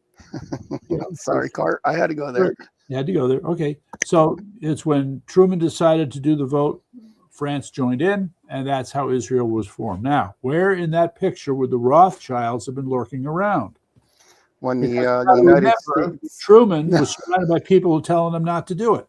Sorry, Cart, I had to go there. You had to go there. Okay. So it's when Truman decided to do the vote France joined in, and that's how Israel was formed. Now, where in that picture would the Rothschilds have been lurking around? When the Because United remember, States, Truman was surrounded by people who telling him not to do it.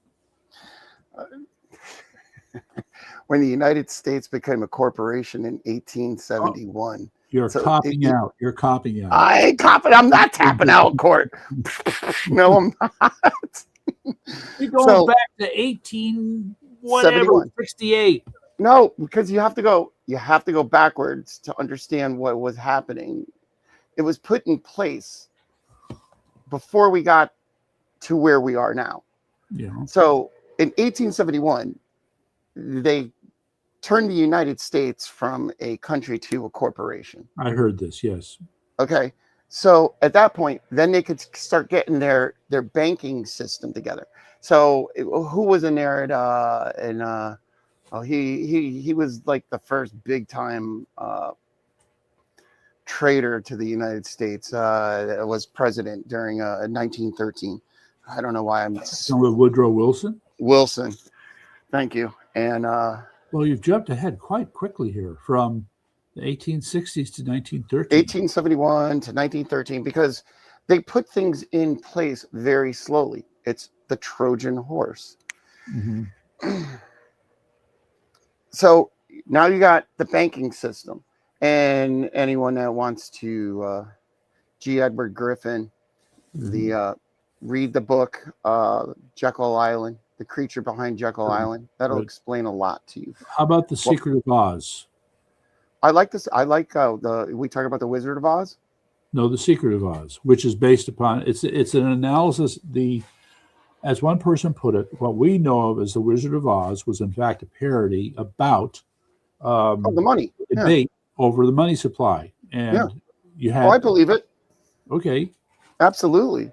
when the United States became a corporation in 1871. You're copping out. You're copping out. I ain't copping. I'm not tapping out, Court. No, I'm not. You're going back to 1868. No, because you have to go backwards to understand what was happening. It was put in place before we got to where we are now. Yeah. So in 1871, they turned the United States from a country to a corporation. I heard this, yes. Okay. So at that point, then they could start getting their banking system together. So who was in there he was like the first big time trader to the United States. Was president during 1913. I don't know why I'm with Woodrow Wilson. Wilson. Thank you. And well, you've jumped ahead quite quickly here from the 1860s to 1913. 1871 to 1913, because they put things in place very slowly. It's the Trojan horse. Mm-hmm. So now you got the banking system, and anyone that wants to G. Edward Griffin, mm-hmm. Read the book Jekyll Island, the creature behind Jekyll mm-hmm. Island. That'll right. explain a lot to you. How about the Secret of Oz? I like this. I like we talk about the Wizard of Oz. No, the Secret of Oz, which is based upon it's an analysis. As one person put it, what we know of as the Wizard of Oz was in fact a parody about the money debate over the money supply, and you had. Oh, I believe it. Okay, absolutely.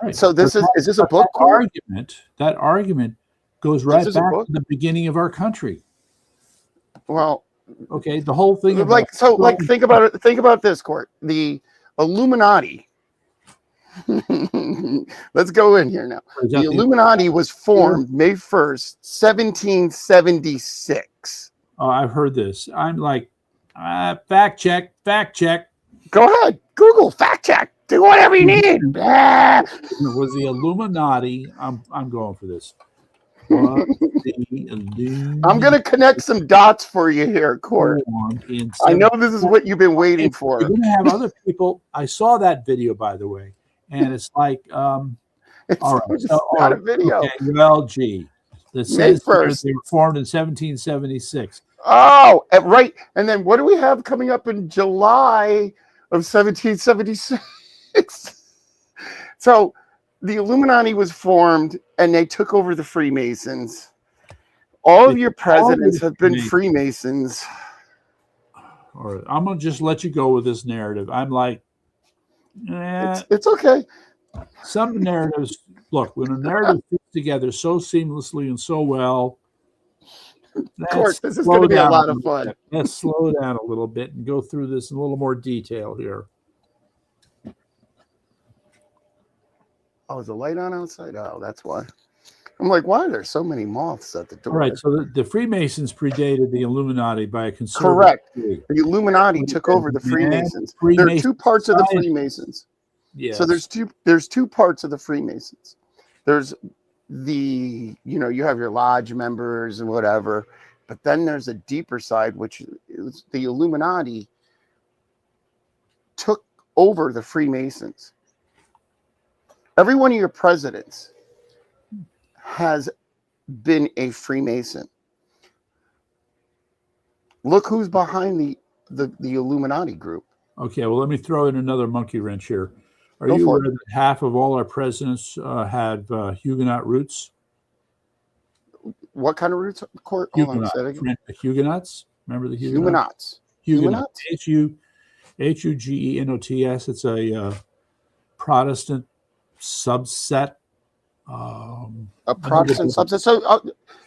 Right. So is this a book? That argument goes right back to the beginning of our country. Well, okay, the whole thing. Think about it. Think about this, Court. The Illuminati. Let's go in here now. The Illuminati was formed May 1st, 1776. Oh, I've heard this. I'm like, fact check. Go ahead. Google fact check. Do whatever you need. Was the Illuminati? I'm going for this. I'm going to connect some dots for you here, Court. I know this is what you've been waiting for. You're going to have other people. I saw that video, by the way, and it's like, all right, not a video. Okay, well, gee, that says they were formed in 1776. Oh, right. And then what do we have coming up in July of 1776? So the Illuminati was formed and they took over the Freemasons. All of your presidents have been Freemasons. All right, I'm going to just let you go with this narrative. I'm like, it's okay. Some narratives, look, when a narrative fits together so seamlessly and so well, Court, this is going to be a lot of fun. Let's slow down a little bit and go through this in a little more detail here. Oh, is the light on outside? Oh, that's why. I'm like, why are there so many moths at the door? All right, so the Freemasons predated the Illuminati by a considerable Correct. The Illuminati took over the Freemasons. There are two parts of the Freemasons. Yes. So there's two parts of the Freemasons. There's you have your lodge members and whatever, but then there's a deeper side, which is the Illuminati took over the Freemasons. Every one of your presidents has been a Freemason. Look who's behind the Illuminati group. Okay, well, let me throw in another monkey wrench here. Are you aware that half of all our presidents had Huguenot roots? What kind of roots? Huguenots. Remember the Huguenots? Huguenots. Huguenots. It's a Protestant subset. A Protestant subset. So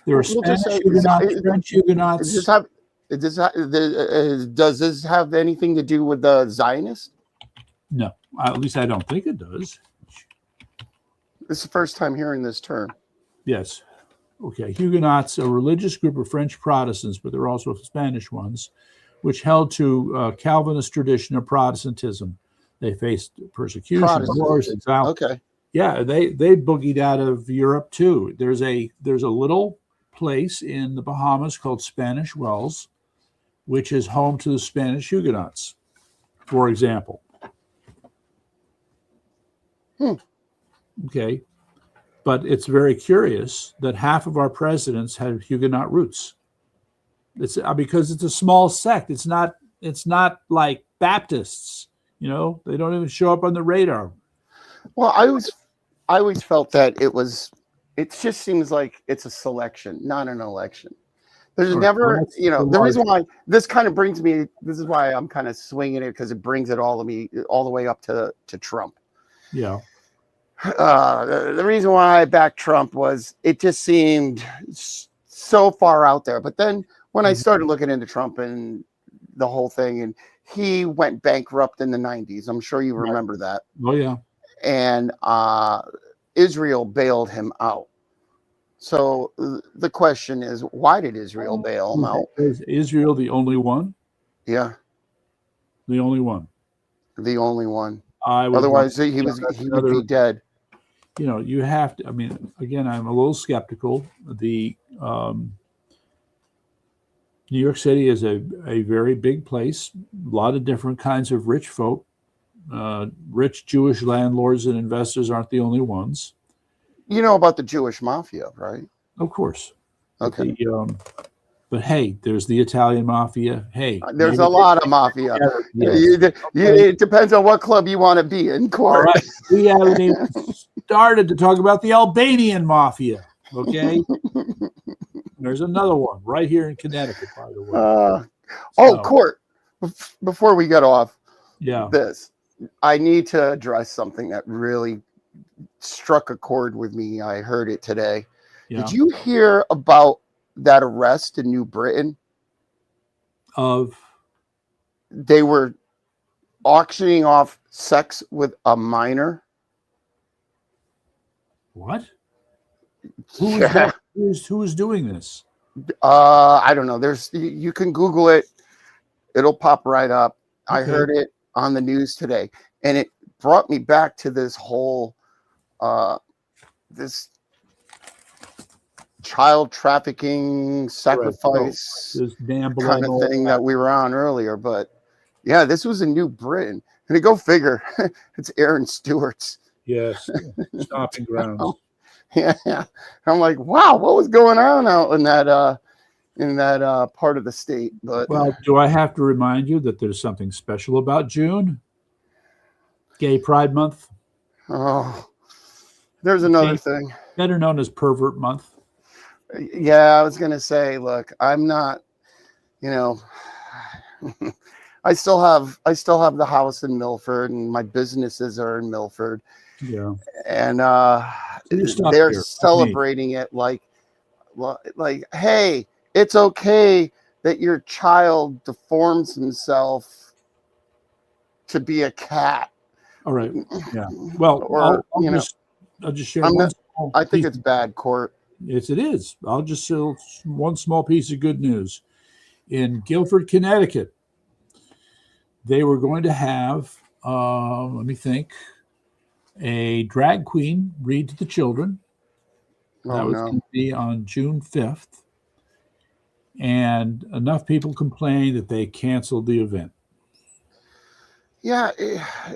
there are Spanish Huguenots, French Huguenots. Does this have anything to do with the Zionists? No, at least I don't think it does. This is the first time hearing this term. Yes. Okay, Huguenots, a religious group of French Protestants, but there are also Spanish ones, which held to Calvinist tradition of Protestantism. They faced persecution, wars, Protestants. exile. Okay. Yeah, they boogied out of Europe too. There's a little place in the Bahamas called Spanish Wells, which is home to the Spanish Huguenots, for example. Okay, but it's very curious that half of our presidents have Huguenot roots. It's because it's a small sect. It's not like Baptists. You know, they don't even show up on the radar. Well, I always felt that it just seems like it's a selection, not an election. There's never, the reason why this kind of brings me, this is why I'm kind of swinging it, because it brings it all the way up to Trump. Yeah. The reason why I backed Trump was it just seemed so far out there. But then when I started looking into Trump and the whole thing, and he went bankrupt in the 90s. I'm sure you remember that. Oh, yeah. And Israel bailed him out. So the question is, why did Israel bail him out? Is Israel the only one? Yeah. The only one. The only one. Otherwise, he would be dead. You know, you have to, I mean, again, I'm a little skeptical. The New York City is a very big place, a lot of different kinds of rich folk. Rich Jewish landlords and investors aren't the only ones. You know about the Jewish mafia, right? Of course. Okay. But hey, there's the Italian mafia. Hey, there's a lot of mafia. Yes. It depends on what club you want to be in court. Right. We haven't even started to talk about the Albanian mafia. Okay. There's another one right here in Connecticut, by the way. Court. Before we get off this, I need to address something that really struck a chord with me. I heard it today. Yeah. Did you hear about that arrest in New Britain? They were auctioning off sex with a minor. What? Who is that? Who is doing this? I don't know. You can Google it. It'll pop right up. Okay. I heard it on the news today, and it brought me back to this whole this child trafficking sacrifice kind of thing that we were on earlier. But yeah, this was in New Britain, and go figure, it's Aaron Stewart's. Yes, stomping grounds. Yeah, I'm like, wow, what was going on out in that part of the state? But well, do I have to remind you that there's something special about June? Gay Pride Month. Oh, there's another thing. Better known as Pervert Month. Yeah, I was gonna say, look, I'm not, I still have the house in Milford, and my businesses are in Milford. Yeah, and they're celebrating it like, hey, it's okay that your child deforms himself to be a cat. All right. Yeah. Well, or I'll just share. I think it's bad, Court. Yes, it is. I'll just say one small piece of good news. In Guilford, Connecticut, they were going to have, let me think, a drag queen read to the children. That was going to be on June 5th. And enough people complained that they canceled the event. Yeah,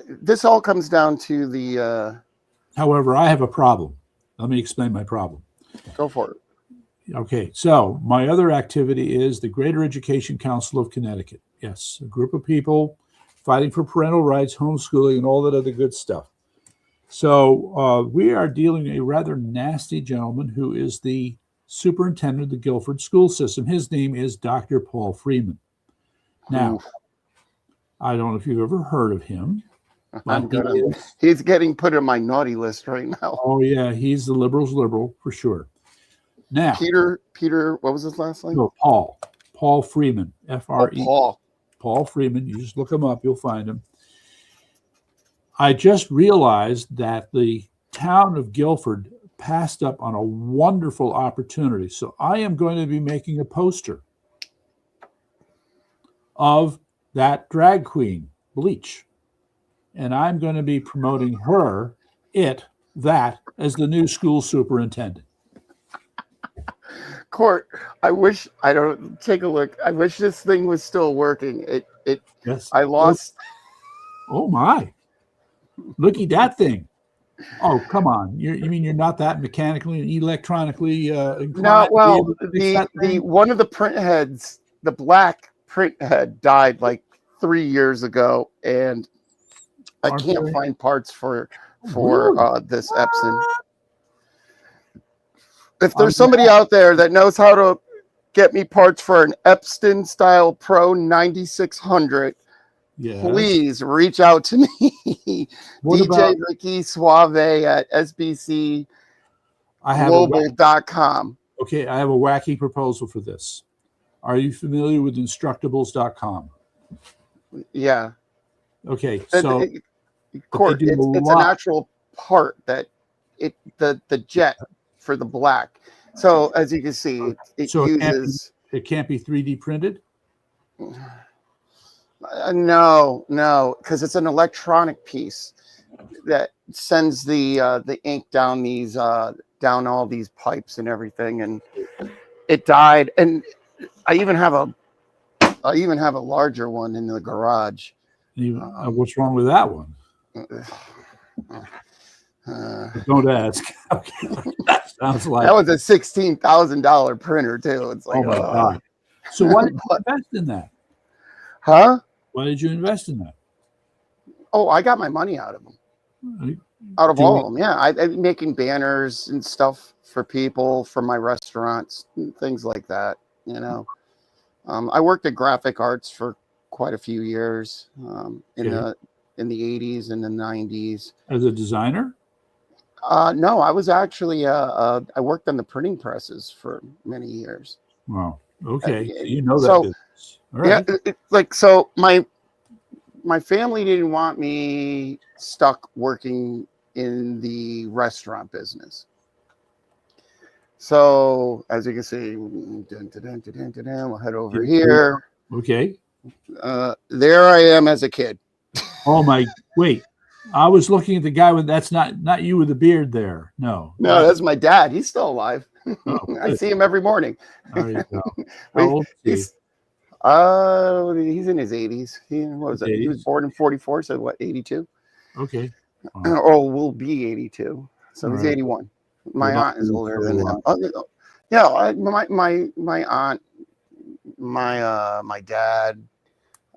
this all comes down to the... However, I have a problem. Let me explain my problem. Go for it. Okay, so my other activity is the Greater Education Council of Connecticut. Yes, a group of people fighting for parental rights, homeschooling, and all that other good stuff. So we are dealing with a rather nasty gentleman who is the superintendent of the Guilford school system. His name is Dr. Paul Freeman. Now, I don't know if you've ever heard of him. He's getting put on my naughty list right now. Oh, yeah, he's the liberals' liberal for sure. Now, Peter, what was his last name? No, Paul Freeman, F-R-E. Paul Freeman. You just look him up, you'll find him. I just realized that the town of Guilford passed up on a wonderful opportunity. So I am going to be making a poster of that drag queen, Bleach. And I'm going to be promoting her, that, as the new school superintendent. Court, I wish, I don't, take a look. I wish this thing was still working. Yes. I lost. Oh my. Looky that thing. Oh, come on. You mean you're not that mechanically and electronically inclined? No, well, the one of the print heads, the black print head, died like 3 years ago, and I can't find parts for this Epson. If there's somebody out there that knows how to get me parts for an Epson style Pro 9600, please reach out to me. DJ Ricky Suave at sbcglobal.com. Okay, I have a wacky proposal for this. Are you familiar with instructables.com? Yeah. Okay, so Court, it's an actual part that the jet for the black. So as you can see, it uses. It can't be 3D printed. No, because it's an electronic piece that sends the ink down down all these pipes and everything, and it died. And I even have a larger one in the garage. What's wrong with that one? Don't ask. Okay. That sounds like that was a $16,000 printer too. It's like, oh my God. So why did you invest in that? Huh? Why did you invest in that? Oh, I got my money out of them. Out of all of them, yeah. I'm making banners and stuff for people, for my restaurants, things like that. You know, I worked at graphic arts for quite a few years in the 80s and the 90s. As a designer? No, I was actually I worked on the printing presses for many years. Wow. Okay, you know that so, business. All right. Yeah, so my family didn't want me stuck working in the restaurant business. So as you can see, we'll head over here. Okay. There I am as a kid. Oh my! Wait, I was looking at the guy with that's not you with the beard there. No, that's my dad. He's still alive. Oh, I see him every morning. There you go. How old is he? He's in his 80s. He was born in 44, so what, 82? Okay. Or will be 82. So he's 81. My aunt is older than him. Yeah, my aunt, my dad,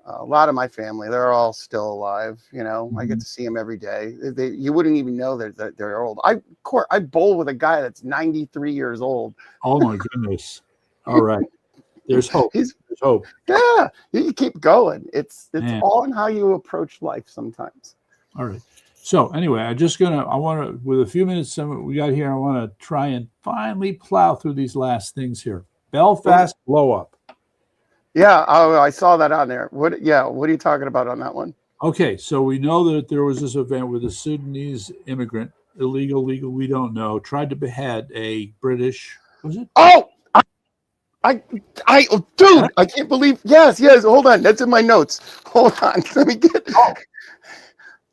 a lot of my family, they're all still alive. You know, I get to see them every day. You wouldn't even know that they're old. I bowl with a guy that's 93 years old. Oh my goodness! All right, there's hope. There's hope. Yeah, you keep going. It's all in how you approach life sometimes. All right. So anyway, I want to, with a few minutes we got here, I want to try and finally plow through these last things here. Belfast blow up. Yeah, I saw that on there. What are you talking about on that one? Okay, so we know that there was this event where the Sudanese immigrant, illegal, we don't know, tried to behead a British, was it? Oh, dude, I can't believe, yes, hold on, that's in my notes. Hold on, let me get,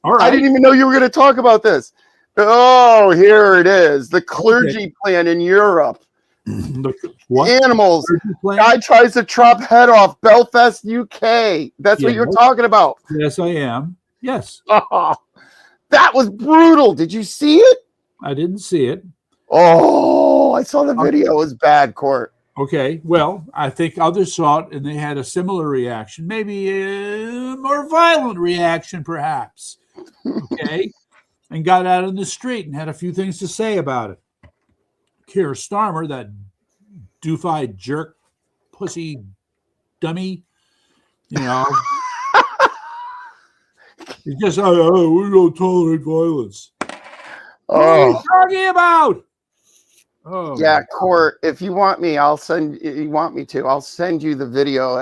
all right. I didn't even know you were going to talk about this. Oh, here it is, the clergy plan in Europe. What? Animals. Guy tries to chop head off. Belfast, UK. That's what you're talking about. Yes, I am. Yes. Oh, that was brutal. Did you see it? I didn't see it. Oh, I saw the video. It was bad, Court. Okay. Well, I think others saw it and they had a similar reaction, maybe a more violent reaction, perhaps. Okay. And got out in the street and had a few things to say about it. Keir Starmer, that doofy jerk, pussy, dummy, you know, he just, we don't tolerate violence. What are you talking about? Oh, yeah, Court. If you want me, I'll send you the video.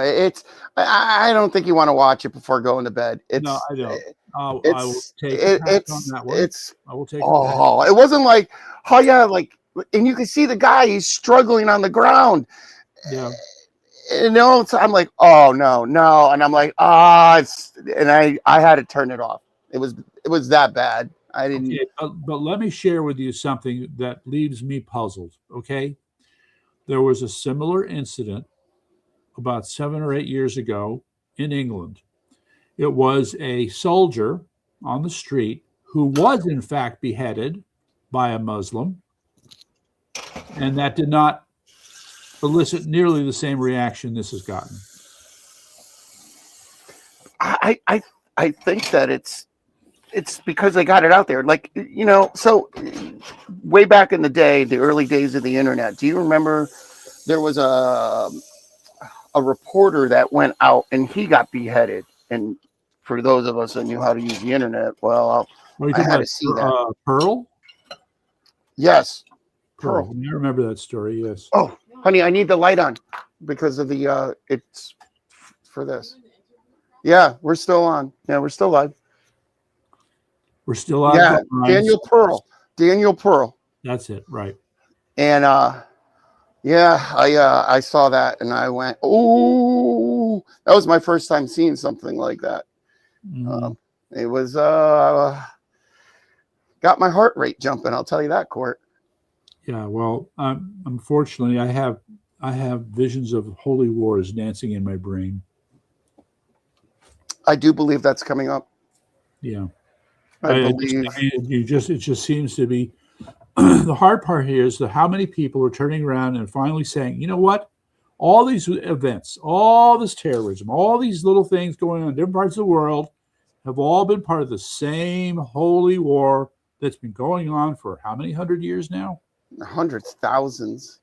I don't think you want to watch it before going to bed. No, I don't. I will It's take a pass on it's that one. it's I will take a pass. oh, it wasn't like, oh yeah, like, and you can see the guy, he's struggling on the ground. Yeah. You know, so I'm like, oh no, no, and I'm like, it's, and I had to turn it off. It was that bad. I didn't. Okay, but let me share with you something that leaves me puzzled. Okay, there was a similar incident about 7 or 8 years ago in England. It was a soldier on the street who was, in fact, beheaded by a Muslim, and that did not elicit nearly the same reaction this has gotten. I think that it's because they got it out there. Like, you know, so way back in the day, the early days of the internet, do you remember there was a reporter that went out and he got beheaded? And for those of us that knew how to use the internet, well, What are you I talking had about? to see that. Pearl? Yes, Pearl. Pearl. I remember that story. Yes. Oh, honey, I need the light on because of the it's for this. Yeah, we're still on. Yeah, we're still live. We're still on. Yeah, Daniel Pearl. Daniel Pearl. That's it, right? And yeah, I saw that and I went, oh, that was my first time seeing something like that. Mhm. It was got my heart rate jumping. I'll tell you that, Court. Yeah. Well, unfortunately, I have visions of holy wars dancing in my brain. I do believe that's coming up. Yeah. I believe. It just seems to be the hard part here is that how many people are turning around and finally saying, you know what? All these events, all this terrorism, all these little things going on in different parts of the world have all been part of the same holy war that's been going on for how many 100 years now? Hundreds, thousands.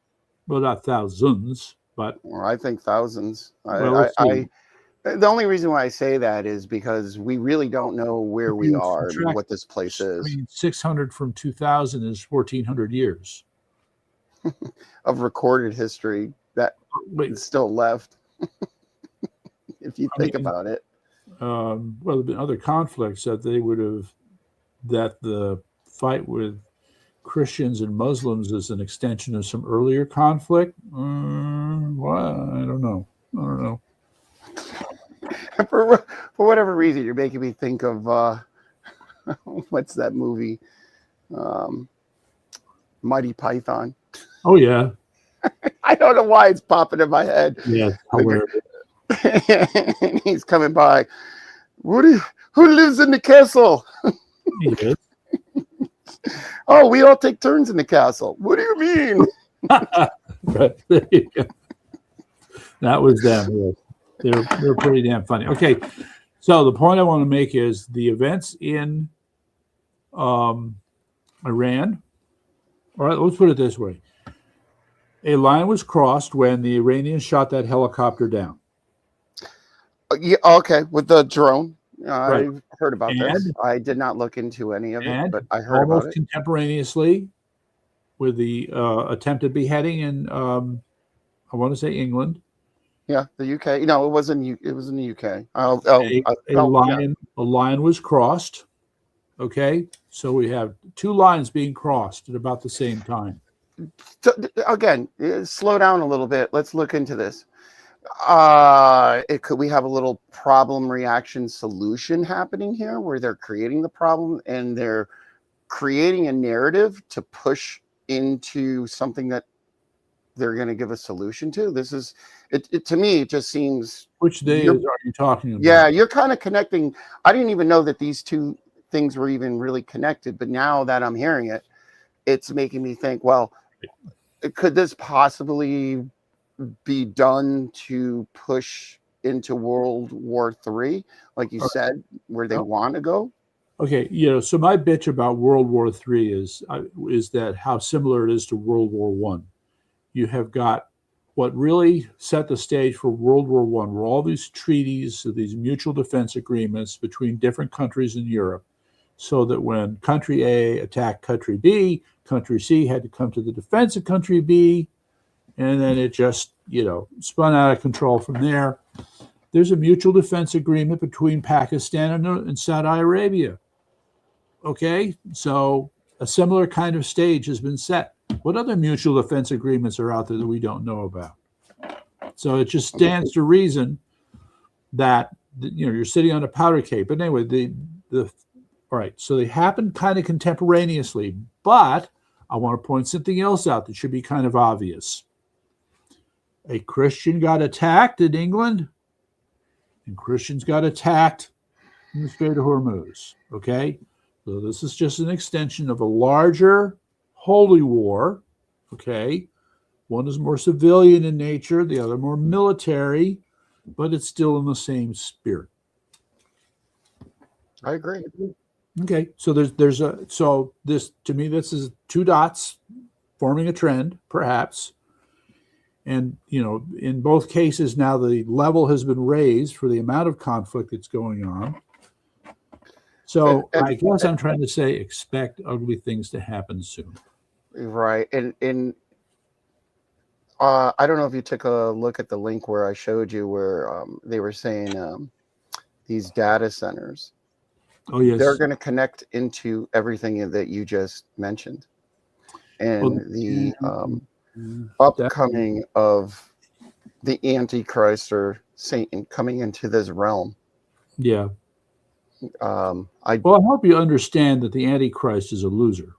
Well, not thousands, but Or I think thousands. well, let's see. The only reason why I say that is because we really don't know where we are and what this place is. I mean, 600 from 2000 is 1,400 years of recorded history that is still left. If you think about it. Well, there have been other conflicts that that the fight with Christians and Muslims is an extension of some earlier conflict. Well, I don't know. For whatever reason, you're making me think of what's that movie? Mighty Python. Oh yeah. I don't know why it's popping in my head. Yeah, and he's coming by. Who lives in the castle? Yes. Oh, we all take turns in the castle. What do you mean? Right. There you go. That was them. Yes. They're pretty damn funny. Okay, so the point I want to make is the events in Iran. All right, let's put it this way: a line was crossed when the Iranians shot that helicopter down. Yeah, okay, with the drone. Right. I've heard about this. I did not look into any of it, but I heard about it. Contemporaneously with the attempted beheading in, I want to say England. Yeah, the UK. No, it was in the UK. A line was crossed. Okay, so we have two lines being crossed at about the same time. So, again, slow down a little bit. Let's look into this. Could we have a little problem reaction solution happening here where they're creating the problem and they're creating a narrative to push into something that they're going to give a solution to? This is it to me. It just seems. Which days are you talking about? Yeah, you're kind of connecting. I didn't even know that these two things were even really connected, but now that I'm hearing it, it's making me think, well, could this possibly be done to push into World War III, like you said, where they want to go? Okay, so my bitch about World War III is that how similar it is to World War One. You have got what really set the stage for World War One were all these treaties, these mutual defense agreements between different countries in Europe, so that when country A attacked country B, country C had to come to the defense of country B, and then it just, spun out of control from there. there's a mutual defense agreement between Pakistan and Saudi Arabia. Okay, so a similar kind of stage has been set. What other mutual defense agreements are out there that we don't know about? So it just stands to reason that you're sitting on a powder keg. But anyway, all right. So they happen kind of contemporaneously, but I want to point something else out that should be kind of obvious. A Christian got attacked in England, and Christians got attacked in the Strait of Hormuz. Okay, so this is just an extension of a larger holy war. Okay, one is more civilian in nature, the other more military, but it's still in the same spirit. I agree. Okay, so this to me, this is two dots forming a trend, perhaps. And, in both cases now the level has been raised for the amount of conflict that's going on. So I guess I'm trying to say expect ugly things to happen soon. Right. And I don't know if you took a look at the link where I showed you where they were saying these data centers. Oh, yes. They're going to connect into everything that you just mentioned. And the upcoming of the Antichrist or Satan coming into this realm. Yeah. I hope you understand that the Antichrist is a loser.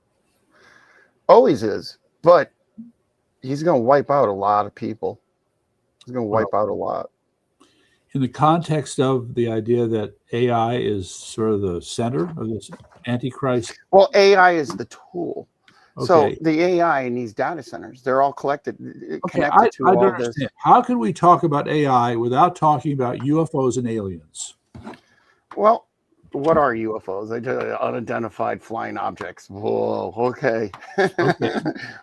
Always is, but he's going to wipe out a lot of people. He's going to wipe out a lot. In the context of the idea that AI is sort of the center of this Antichrist. Well, AI is the tool. Okay. So the AI in these data centers, they're all connected to all this. How can we talk about AI without talking about UFOs and aliens? Well, what are UFOs? Unidentified flying objects. Whoa, okay.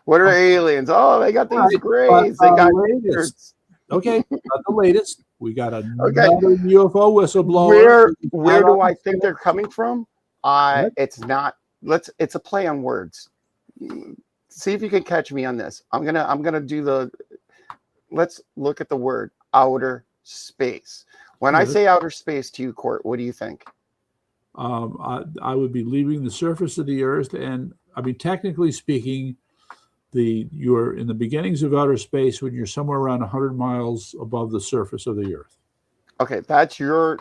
What are aliens? Oh, they got these grays. They got lasers. Okay, not the latest. We got another UFO whistleblower. Where do I think they're coming from? It's not. It's a play on words. See if you can catch me on this. I'm gonna do let's look at the word outer space. When I say outer space to you, Court, what do you think? I would be leaving the surface of the earth, and I mean, technically speaking, you're in the beginnings of outer space when you're somewhere around 100 miles above the surface of the earth. Okay, that's a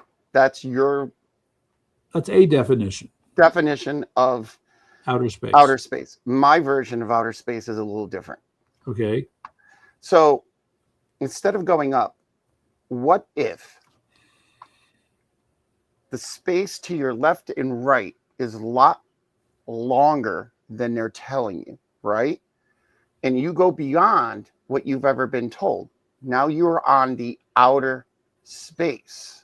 definition of outer space. Outer space. My version of outer space is a little different. Okay. So instead of going up, what if the space to your left and right is a lot longer than they're telling you, right? And you go beyond what you've ever been told. Now you're on the outer space.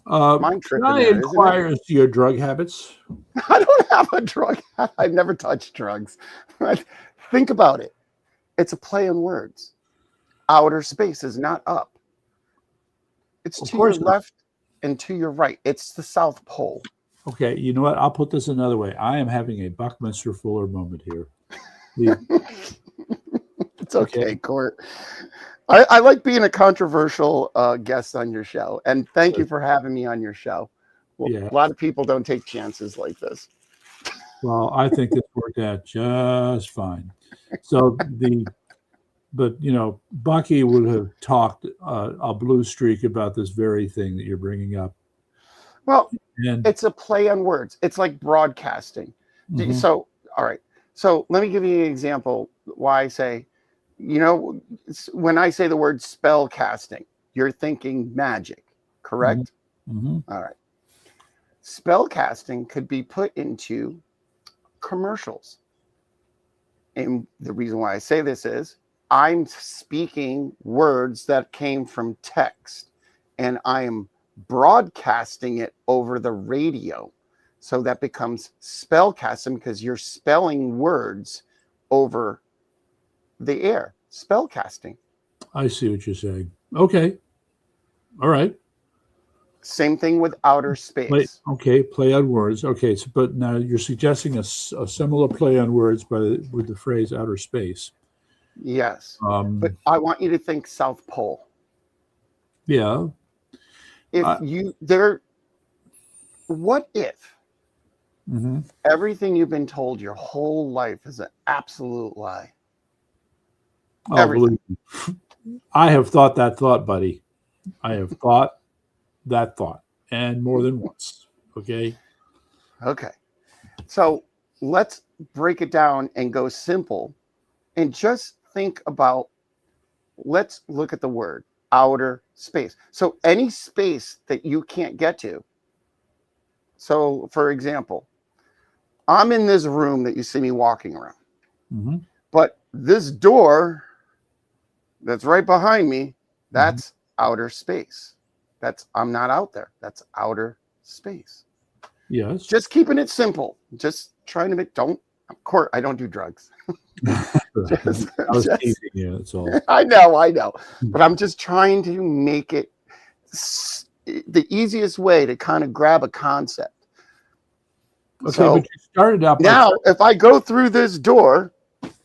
Can I inquire as to your drug habits? I don't have a drug. I've never touched drugs. Think about it. It's a play on words. Outer space is not up. It's to your left and to your right. It's the South Pole. Okay, you know what? I'll put this another way. I am having a Buckminster Fuller moment here. It's okay, Court. I like being a controversial guest on your show, and thank you for having me on your show. Well, yeah. A lot of people don't take chances like this. Well, I think this worked out just fine. So but Bucky would have talked a blue streak about this very thing that you're bringing up. Well, it's a play on words. It's like broadcasting. Mm-hmm. So, all right. So let me give you an example why I say, when I say the word spell casting, you're thinking magic, correct? Mm-hmm. All right. Spell casting could be put into commercials. And the reason why I say this is I'm speaking words that came from text, and I am broadcasting it over the radio. So that becomes spell casting because you're spelling words over the air. Spell casting. I see what you're saying. Okay. All right. Same thing with outer space. Play on words. Okay, but now you're suggesting a similar play on words with the phrase outer space. Yes. But I want you to think South Pole. Yeah. If what if everything you've been told your whole life is an absolute lie? Oh, Everything. believe me. I have thought that thought, buddy. I have thought that thought, and more than once. Okay. Okay. So let's break it down and go simple and just think about, let's look at the word outer space. So any space that you can't get to. So for example, I'm in this room that you see me walking around, but this door that's right behind me, that's outer space. I'm not out there. That's outer space. Yes. Just keeping it simple. Just trying to of course, I don't do drugs. I was teasing you. That's all. I know. But I'm just trying to make it the easiest way to kind of grab a concept. Okay, so, but you started out now, if I go through this door,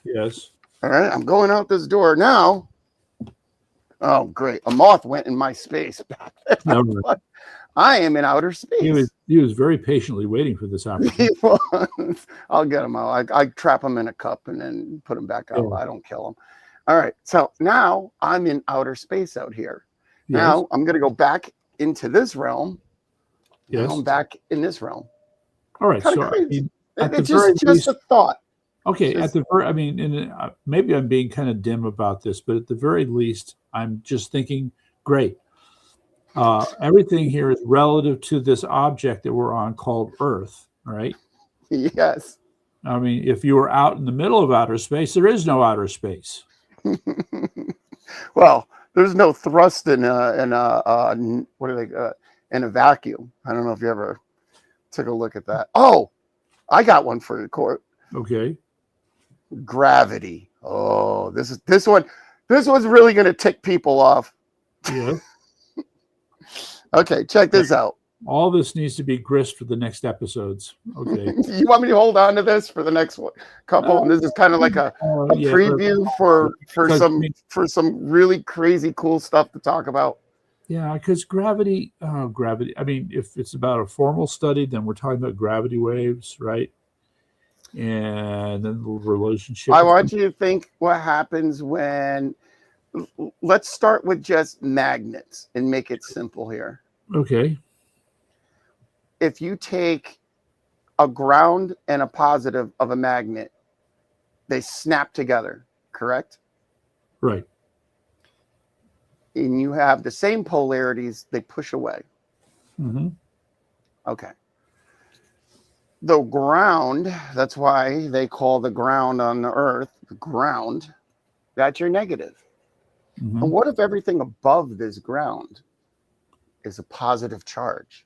yes. All right, I'm going out this door now. Oh, great! A moth went in my space back there. I am in outer space. He was very patiently waiting for this opportunity. I'll get him out. I trap him in a cup and then put him back out. Yeah. I don't kill him. All right. So now I'm in outer space out here. Yes. Now I'm going to go back into this realm. Yes. Now I'm back in this realm. All right. So it's just a thought. Okay. Maybe I'm being kind of dim about this, but at the very least, I'm just thinking, great. Everything here is relative to this object that we're on called Earth, right? Yes. I mean, if you were out in the middle of outer space, there is no outer space. Well, there's no thrust in a vacuum. I don't know if you ever took a look at that. Oh, I got one for you, Court. Okay. Gravity. Oh, this one's really going to tick people off. Yeah. Okay, check this out. All this needs to be grist for the next episodes. Okay. You want me to hold on to this for the next couple? And this is kind of like a preview for some really crazy cool stuff to talk about. Yeah, because gravity. I mean, if it's about a formal study, then we're talking about gravity waves, right? And then the relationship. I want you to think what happens when. Let's start with just magnets and make it simple here. Okay. If you take a ground and a positive of a magnet, they snap together, correct? Right. And you have the same polarities, they push away. Okay. The ground, that's why they call the ground on the Earth the ground, that's your negative. And what if everything above this ground is a positive charge?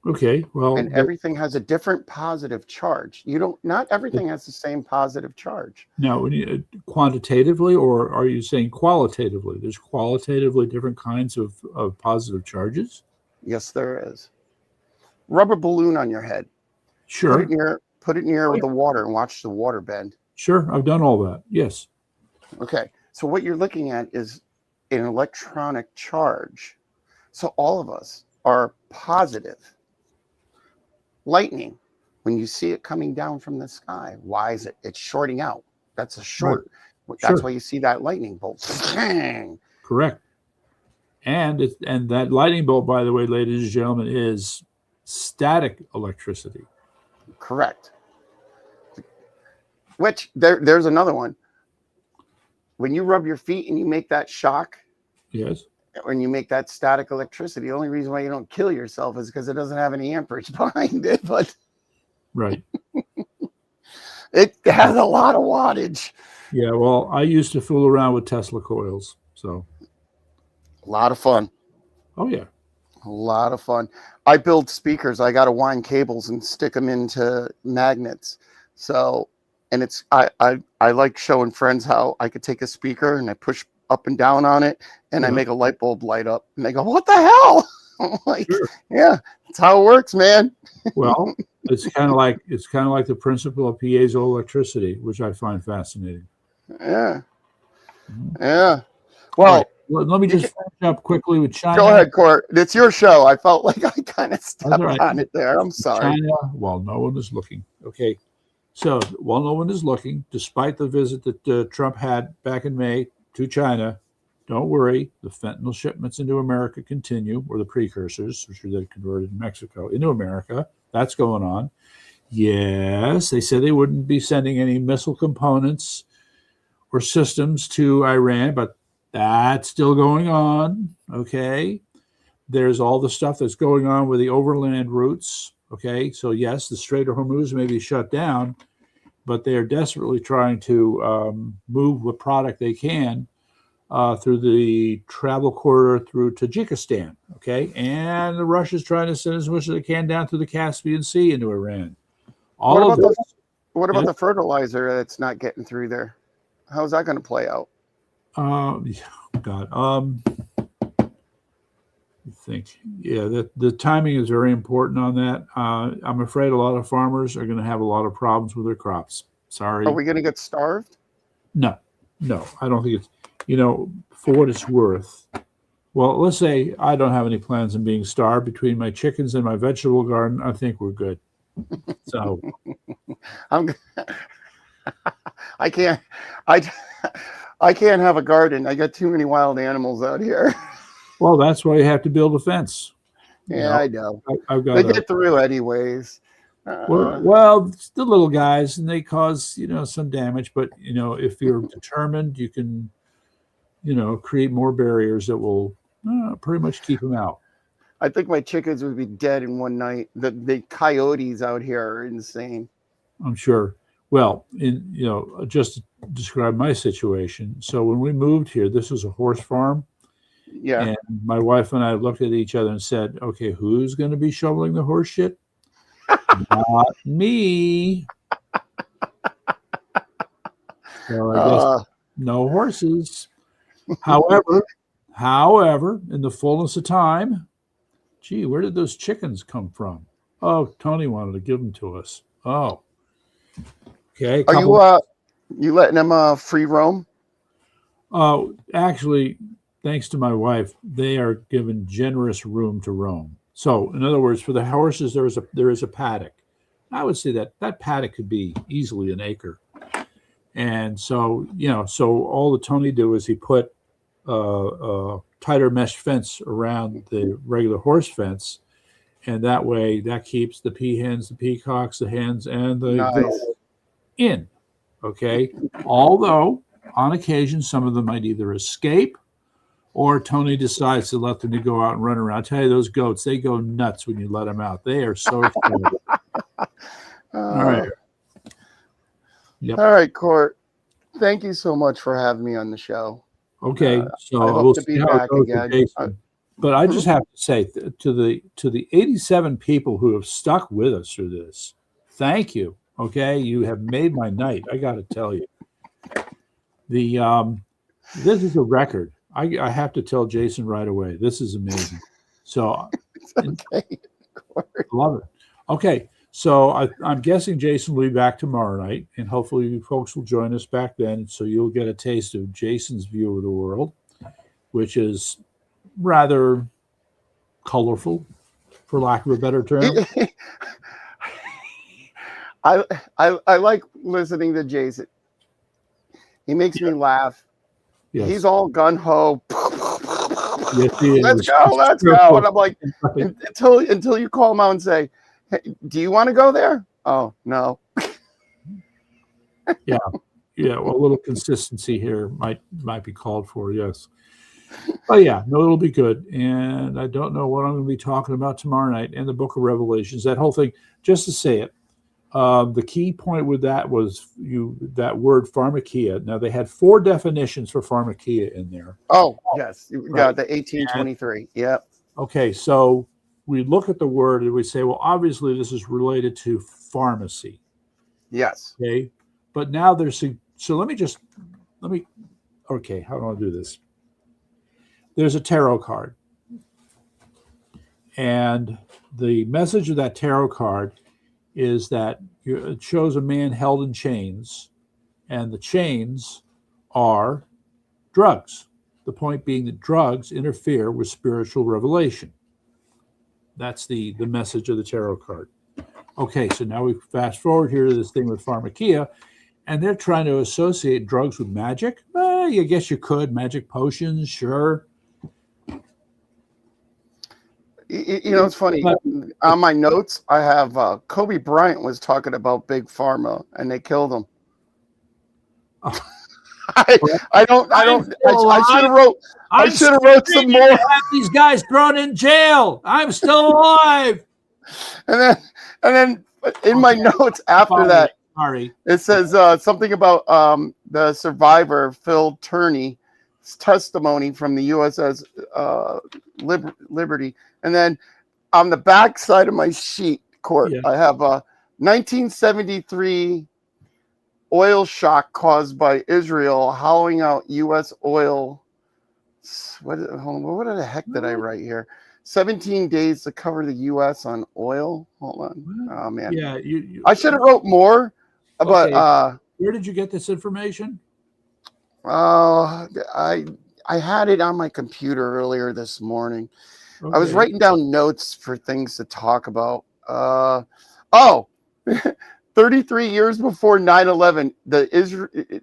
Okay, well, and everything has a different positive charge. Not everything has the same positive charge. Now, quantitatively, or are you saying qualitatively? There's qualitatively different kinds of positive charges? Yes, there is. Rubber balloon on your head. Sure. Put it near the water and watch the water bend. Sure, I've done all that. Yes. Okay, so what you're looking at is an electronic charge. So all of us are positive. Lightning, when you see it coming down from the sky, why is it? It's shorting out. That's a short. Right. That's why you see that lightning bolt. Correct. And that lightning bolt, by the way, ladies and gentlemen, is static electricity. Correct. Which there's another one. When you rub your feet and you make that shock, yes, when you make that static electricity, the only reason why you don't kill yourself is because it doesn't have any amperage behind it. But right, it has a lot of wattage. Yeah, well, I used to fool around with Tesla coils, so a lot of fun. Oh yeah, a lot of fun. I build speakers. I got to wind cables and stick them into magnets. So. And I like showing friends how I could take a speaker and I push up and down on it and I make a light bulb light up and they go, "What the hell?" I'm like, sure. Yeah, that's how it works, man. Well, it's kind of like the principle of piezoelectricity, which I find fascinating. Yeah. Yeah. All Well, right. Let me you just can, finish up quickly with China. go ahead, Court. It's your show. I felt like I kind of That's all stepped right. on it there. I'm sorry. China, while no one is looking. Okay. So while no one is looking, despite the visit that Trump had back in May to China, don't worry. The fentanyl shipments into America continue, or the precursors, which are then converted in Mexico, into America. That's going on. Yes, they said they wouldn't be sending any missile components or systems to Iran, but that's still going on. Okay. There's all the stuff that's going on with the overland routes. Okay. So, yes, the Strait of Hormuz may be shut down, but they are desperately trying to move what product they can through the travel corridor through Tajikistan. Okay. And Russia's trying to send as much as they can down through the Caspian Sea into Iran. What All of about this. what about Yeah. the fertilizer that's not getting through there? How's that going to play out? God. I think, yeah, the timing is very important on that. I'm afraid a lot of farmers are going to have a lot of problems with their crops. Are Sorry. we going to get starved? No, I don't think it's, for what it's worth. Well, let's say I don't have any plans on being starved. Between my chickens and my vegetable garden, I think we're good. So I'm. I can't. I. I can't have a garden. I got too many wild animals out here. well, that's why you have to build a fence. Yeah, I know. I've got They get through anyways. well, it's the little guys, and they cause some damage. But if you're determined, you can create more barriers that will pretty much keep them out. I think my chickens would be dead in one night. The coyotes out here are insane. I'm sure. Well, just to describe my situation. So when we moved here, this was a horse farm, Yeah. and my wife and I looked at each other and said, "Okay, who's going to be shoveling the horse shit? Not me." So I guess no horses. However, in the fullness of time, gee, where did those chickens come from? Oh, Tony wanted to give them to us. Oh, okay. Are you letting them free roam? Actually, thanks to my wife, they are given generous room to roam. So, in other words, for the horses, there is a paddock. I would say that paddock could be easily an acre. And so, so all that Tony did was he put a tighter mesh fence around the regular horse fence, and that way that keeps the peahens, the peacocks, the hens, and the Nice. in. Okay. Although on occasion some of them might either escape or Tony decides to let them go out and run around. I tell you, those goats, they go nuts when you let them out. They are so excited. All right. Yep. All right, Court. Thank you so much for having me on the show. Okay, so I hope we'll to see be how back it goes again. with Jason. But I just have to say to the 87 people who have stuck with us through this, thank you. Okay, you have made my night. I got to tell you, this is a record. I have to tell Jason right away. This is amazing. So, Okay. love it. Okay, so I'm guessing Jason will be back tomorrow night, and hopefully you folks will join us back then, so you'll get a taste of Jason's view of the world, which is rather colorful, for lack of a better term. I like listening to Jason. He makes me laugh. Yes. He's all gun ho. Yes, he Let's is. go, let's go. And I'm like, until you call him out and say, hey, do you want to go there? Oh, no. Yeah. Well, a little consistency here might be called for. Yes. Oh yeah, no, it'll be good. And I don't know what I'm going to be talking about tomorrow night in the Book of Revelations. That whole thing, just to say it. The key point with that was that word pharmakia. Now they had 4 definitions for pharmakia in there. Oh yes, you Right. got the 1823. Yep. Okay, so we look at the word and we say, well, obviously this is related to pharmacy. Yes. Okay, but now there's so let me. Okay, how do I do this? There's a tarot card, and the message of that tarot card is that it shows a man held in chains, and the chains are drugs. The point being that drugs interfere with spiritual revelation. That's the message of the tarot card. Okay, so now we fast forward here to this thing with pharmakia, and they're trying to associate drugs with magic. I guess you could. Magic potions, sure. You know, it's funny. On my notes, I have Kobe Bryant was talking about big pharma, and they killed him. Oh. I should have wrote. I should have wrote some more. Have these guys thrown in jail. I'm still alive. And then in my notes after that, it says something about the survivor Phil Turney's testimony from the USS Liberty, and then on the back side of my sheet, Court, I have a 1973 oil shock caused by Israel hollowing out U.S. oil. What the heck did I write here? 17 days to cover the U.S. on oil. Hold on. Oh man. Yeah, I should have wrote more, but where did you get this information? I had it on my computer earlier this morning. Okay. I was writing down notes for things to talk about. 33 years before 9/11, the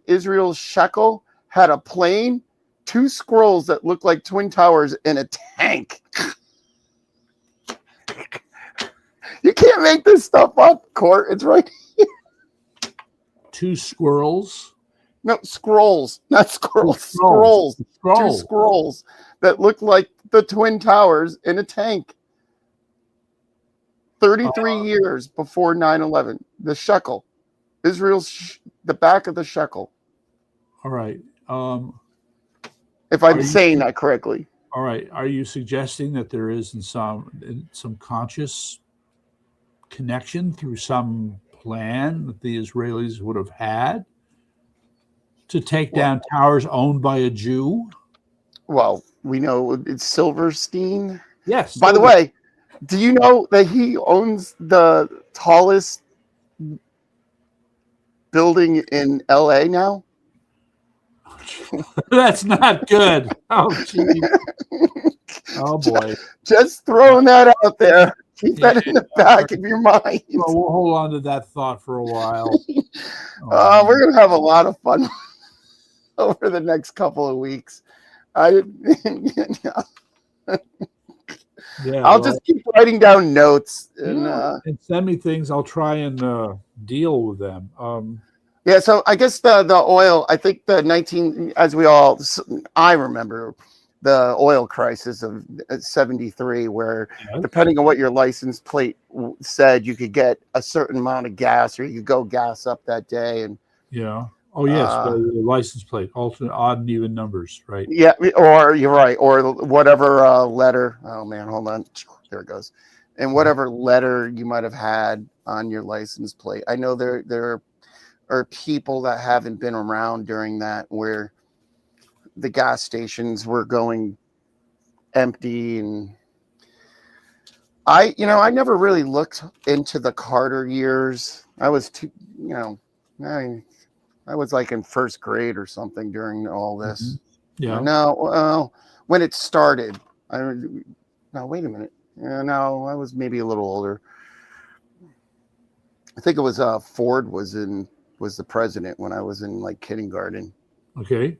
Israel shekel had a plane, 2 scrolls that looked like twin towers, in a tank. You can't make this stuff up, Court. It's right here. 2 squirrels? No, scrolls, not squirrels. Scrolls. 2 scrolls that looked like the twin towers in a tank. 33 years before 9/11. The shekel. Israel's the back of the shekel. All right. If I'm saying that correctly. All right. Are you suggesting that there is some conscious connection through some plan that the Israelis would have had to take down towers owned by a Jew? Well, we know it's Silverstein. Yes. By the way, do you know that he owns the tallest building in LA now? That's not good. Oh, geez. Oh, boy. Just throwing that out there. Keep that in the back of your mind. Well, we'll hold on to that thought for a while. We're going to have a lot of fun over the next couple of weeks. I'll just keep writing down notes and send me things. I'll try and deal with them. Yeah, so I guess the oil, I think I remember the oil crisis of 73, where depending on what your license plate said, you could get a certain amount of gas, or you could go gas up that day. And yeah. Oh, yes, the license plate, alternate odd and even numbers, right? Yeah, or you're right, or whatever letter. Oh, man, hold on. There it goes. And whatever letter you might have had on your license plate. I know there are people that haven't been around during that, where the gas stations were going empty. And I never really looked into the Carter years. I was I was like in first grade or something during all this. Yeah. No, when it started, no, wait a minute. No, I was maybe a little older. I think it was Ford was the president when I was in like kindergarten. Okay.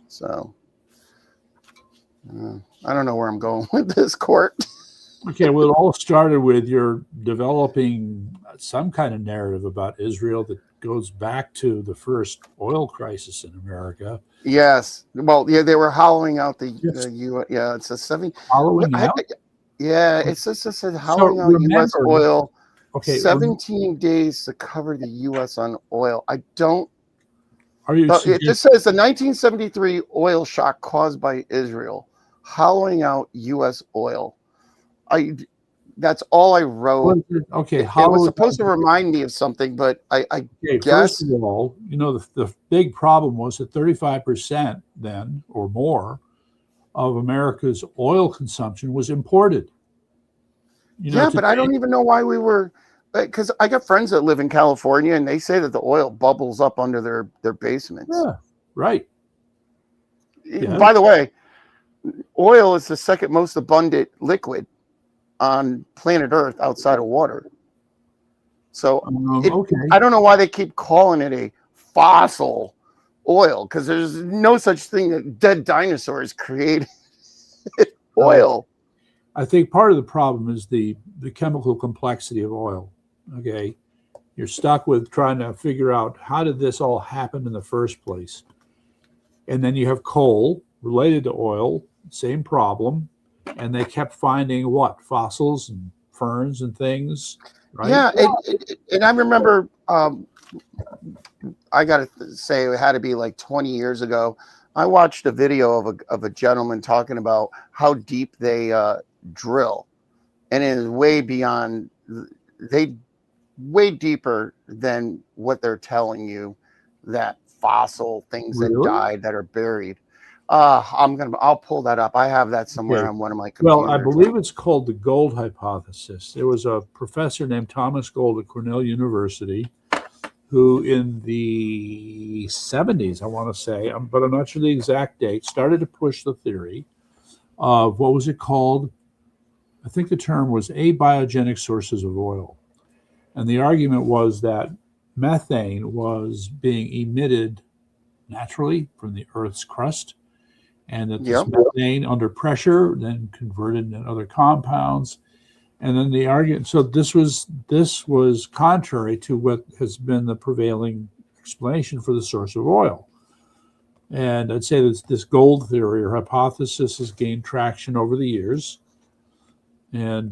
So I don't know where I'm going with this, Court. Okay, well, it all started with your developing some kind of narrative about Israel that goes back to the first oil crisis in America. Yes. Well, yeah, they were hollowing out the U.S. Yeah, it's a 7. Hollowing out? Yeah, it's just said hollowing out U.S. oil. Okay. 17 days to cover the U.S. on oil. I don't. It just says the 1973 oil shock caused by Israel, hollowing out U.S. oil. That's all I wrote. Okay, it was supposed to remind me of something, but I guess. First of all, the big problem was that 35% then or more of America's oil consumption was imported. But I don't even know why we were. Because I got friends that live in California, and they say that the oil bubbles up under their basements. Yeah, right. Yeah. By the way, oil is the second most abundant liquid on planet Earth outside of water. So Okay. I don't know why they keep calling it a fossil oil, because there's no such thing that dead dinosaurs create oil. I think part of the problem is the chemical complexity of oil. Okay. You're stuck with trying to figure out how did this all happen in the first place. And then you have coal related to oil, same problem. And they kept finding what? Fossils and ferns and things, right? Yeah. And I remember, I got to say, it had to be like 20 years ago. I watched a video of a gentleman talking about how deep they drill. And it is way beyond, way deeper than what they're telling you, that fossil things that died that are buried. I'll pull that up. I have that somewhere on one of my computers. Well, I believe it's called the gold hypothesis. There was a professor named Thomas Gold at Cornell University who in the 70s, I want to say, but I'm not sure the exact date, started to push the theory of what was it called? I think the term was abiogenic sources of oil. And the argument was that methane was being emitted naturally from the Earth's crust, and that this methane under pressure then converted into other compounds. And then the argument, so this was contrary to what has been the prevailing explanation for the source of oil. And I'd say that this gold theory or hypothesis has gained traction over the years. And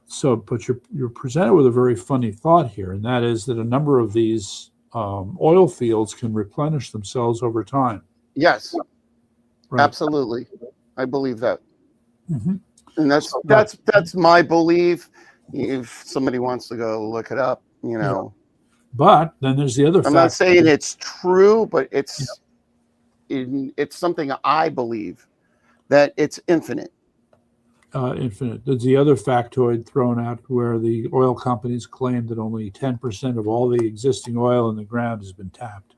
so, but you're presented with a very funny thought here, and that is that a number of these oil fields can replenish themselves over time. Yes, absolutely. I believe that. Mm-hmm. And that's my belief. If somebody wants to go look it up, Yeah. But then there's the other. I'm not saying it's true, but it's something I believe, that it's infinite. Infinite. There's the other factoid thrown out where the oil companies claim that only 10% of all the existing oil in the ground has been tapped.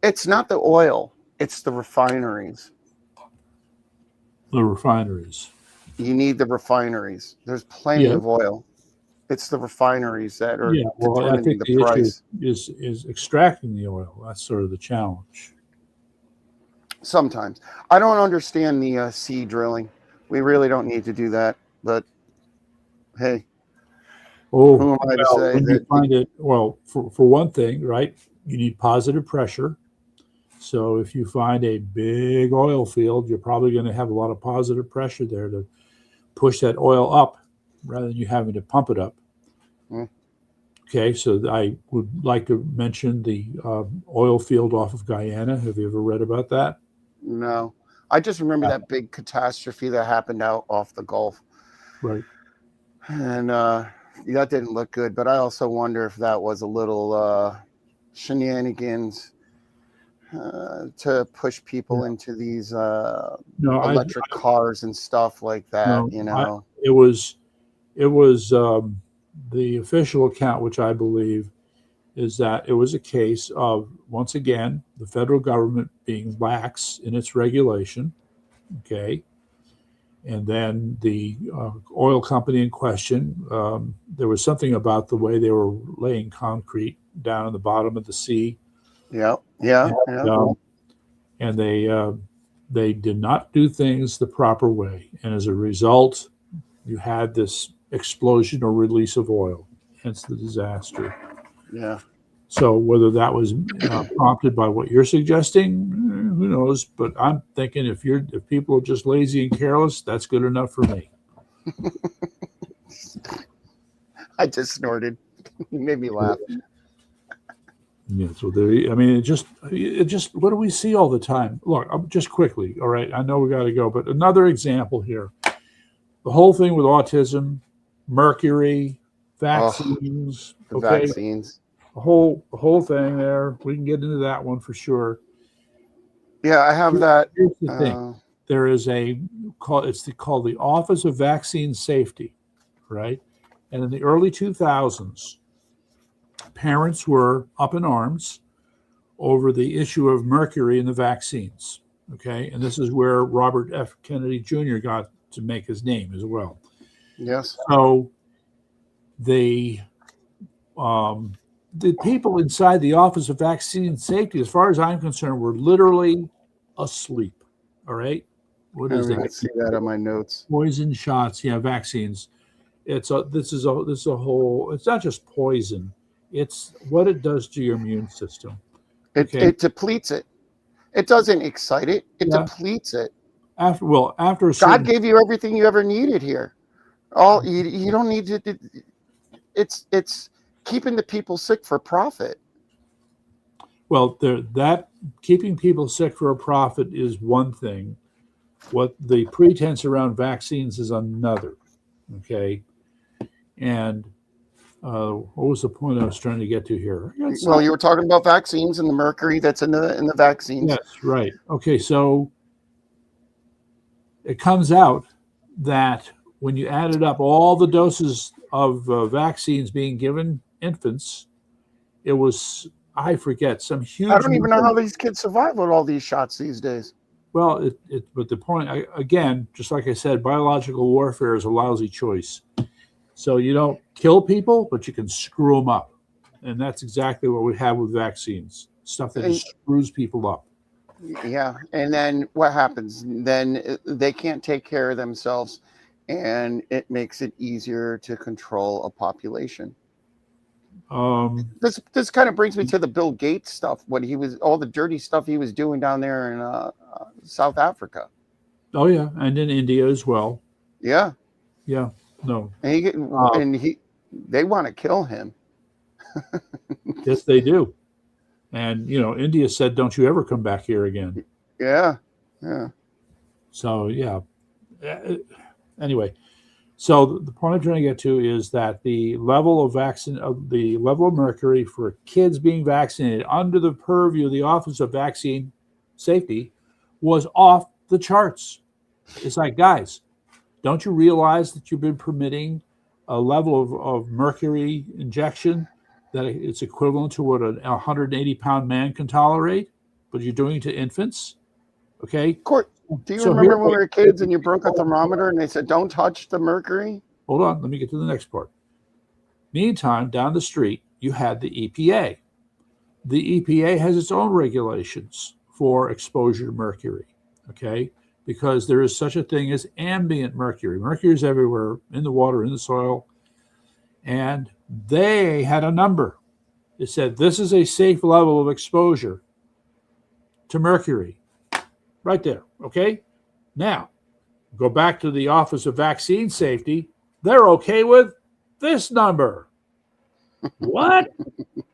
It's not the oil, it's the refineries. The refineries. You need the refineries. There's plenty of oil. It's the refineries that are determining the price. Is extracting the oil. That's sort of the challenge. Sometimes. I don't understand the sea drilling. We really don't need to do that. But hey, who am I to say when that? you find it, well, for one thing, right, you need positive pressure. So if you find a big oil field, you're probably going to have a lot of positive pressure there to push that oil up rather than you having to pump it up. Okay, so I would like to mention the oil field off of Guyana. Have you ever read about that? No. I just remember that big catastrophe that happened out off the Gulf. Right. And that didn't look good. But I also wonder if that was a little shenanigans to push people into these electric cars and stuff like that. It was the official account, which I believe is that it was a case of, once again, the federal government being lax in its regulation, okay? And then the oil company in question, there was something about the way they were laying concrete down in the bottom of the sea. And they did not do things the proper way. And as a result, you had this explosion or release of oil, hence the disaster. Yeah. So whether that was prompted by what you're suggesting, who knows? But I'm thinking if people are just lazy and careless, that's good enough for me. I just snorted. You made me laugh. Yeah. So it just what do we see all the time? Look, just quickly. All right. I know we got to go, but another example here. The whole thing with autism, mercury, vaccines. Vaccines. The whole thing there. We can get into that one for sure. Yeah, I have that. Here's the thing. There is called the Office of Vaccine Safety, right? And in the early 2000s, parents were up in arms over the issue of mercury in the vaccines. Okay, and this is where Robert F. Kennedy Jr. got to make his name as well. Yes. So the people inside the Office of Vaccine Safety, as far as I'm concerned, were literally asleep. All right, what I is don't even that? see that on my notes. Poison shots, yeah, vaccines. This is a whole. It's not just poison; it's what it does to your immune system. Okay. It depletes it. It doesn't excite it. It Yeah. depletes it. After a God certain, gave you everything you ever needed here. All you don't need to. It's keeping the people sick for profit. well, that keeping people sick for a profit is one thing. What the pretense around vaccines is another. Okay, and what was the point I was trying to get to here? Well, you were talking about vaccines and the mercury that's in the vaccines. Yes, right. Okay, so it comes out that when you added up all the doses of vaccines being given infants, it was, I forget, some huge. I don't even know how these kids survive with all these shots these days. Well, but the point, again, just like I said, biological warfare is a lousy choice. So you don't kill people, but you can screw them up. And that's exactly what we have with vaccines, stuff that just screws people up. Yeah. And then what happens? Then they can't take care of themselves, and it makes it easier to control a population. This kind of brings me to the Bill Gates stuff, when he was all the dirty stuff he was doing down there in South Africa. Oh yeah, and in India as well. Yeah. Yeah. No. And they want to kill him. Yes, they do. And India said, "Don't you ever come back here again." Yeah. Yeah. So yeah. Anyway, so the point I'm trying to get to is that the level of mercury for kids being vaccinated under the purview of the Office of Vaccine Safety was off the charts. It's like, guys, don't you realize that you've been permitting a level of mercury injection that it's equivalent to what a 180-pound man can tolerate, but you're doing it to infants? Okay. Court, do you remember when we were kids and you broke a thermometer and they said, don't touch the mercury? Hold on. Let me get to the next part. Meantime, down the street, you had the EPA. The EPA has its own regulations for exposure to mercury. Okay. Because there is such a thing as ambient mercury. Mercury is everywhere, in the water, in the soil. And they had a number. It said, this is a safe level of exposure to mercury. Right there, okay? Now, go back to the Office of Vaccine Safety. They're okay with this number. What?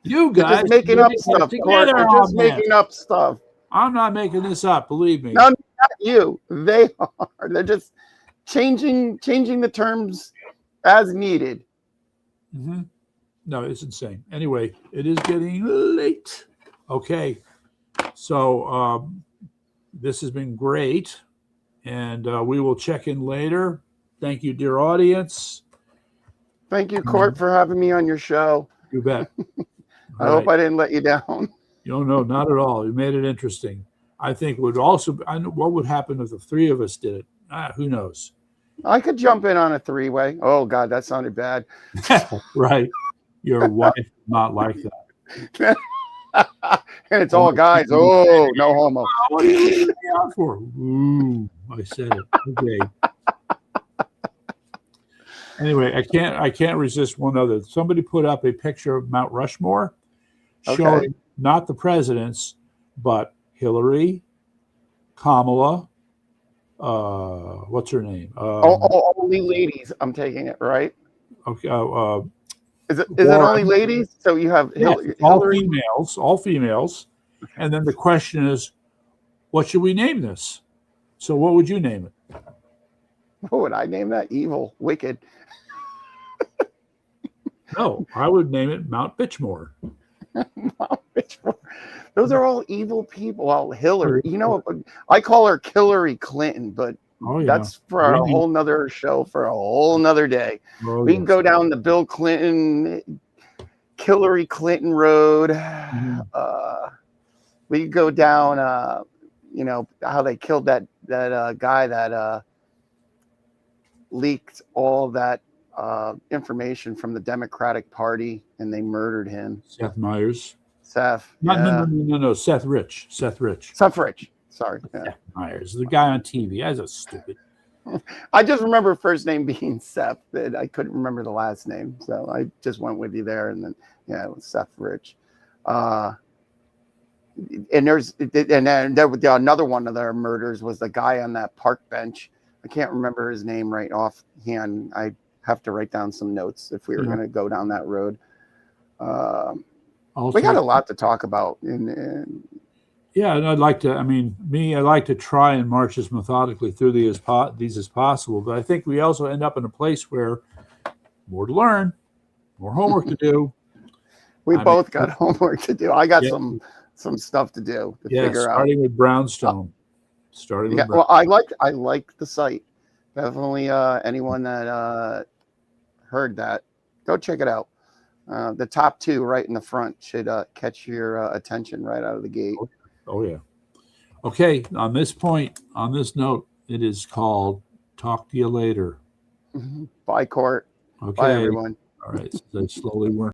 You guys are just making up stuff. They're just making up stuff. I'm not making this up, believe me. No, not you. They are. They're just changing the terms as needed. Mm-hmm. No, it's insane. Anyway, it is getting late. Okay. So this has been great. And we will check in later. Thank you, dear audience. Thank you, Court, for having me on your show. You bet. I hope I didn't let you down. No, not at all. You made it interesting. I think what would happen if the three of us did it? Who knows? I could jump in on a three-way. Oh, God, that sounded bad. Right. Your wife is not like that. And it's all guys. Oh, no homo. What are you looking me out for? Ooh, I said it. Okay. Anyway, I can't resist one other. Somebody put up a picture of Mount Rushmore showing not the presidents, but Hillary, Kamala, what's her name? Only ladies. I'm taking it, right? Okay. Is it only ladies? So you have Hillary. All females. And then the question is, what should we name this? So what would you name it? What would I name that? Evil, wicked. No, I would name it Mount Bitchmore. Mount Bitchmore. Those are all evil people. Well, Hillary, I call her Hillary Clinton, but that's for a whole nother show, for a whole nother day. We can go down the Bill Clinton, Hillary Clinton road. we could go down, you know, how they killed that guy that leaked all that information from the Democratic Party, and they murdered him. Seth Meyers. Seth, No, no, yeah, no, no, no, no. Seth Rich. Seth Rich. Seth Rich. Sorry, yeah. Seth Meyers, the guy on TV. That's a stupid. I just remember first name being Seth, but I couldn't remember the last name, so I just went with you there. And then, yeah, it was Seth Rich. And then another one of their murders was the guy on that park bench. I can't remember his name right offhand. I have to write down some notes if we were going to go down that road. Also, we got a lot to talk about. Yeah, and I'd like to. I mean, I like to try and march as methodically through these as possible. But I think we also end up in a place where more to learn, more homework to do. We both got homework to do. I got some stuff to do to figure out. Starting with Brownstone. Well, I like the site. Definitely, anyone that heard that, go check it out. The top two right in the front should catch your attention right out of the gate. Oh yeah. Okay. On this note, it is called "Talk to You Later." Bye, Court. Okay. Bye, everyone. All right. So they slowly work.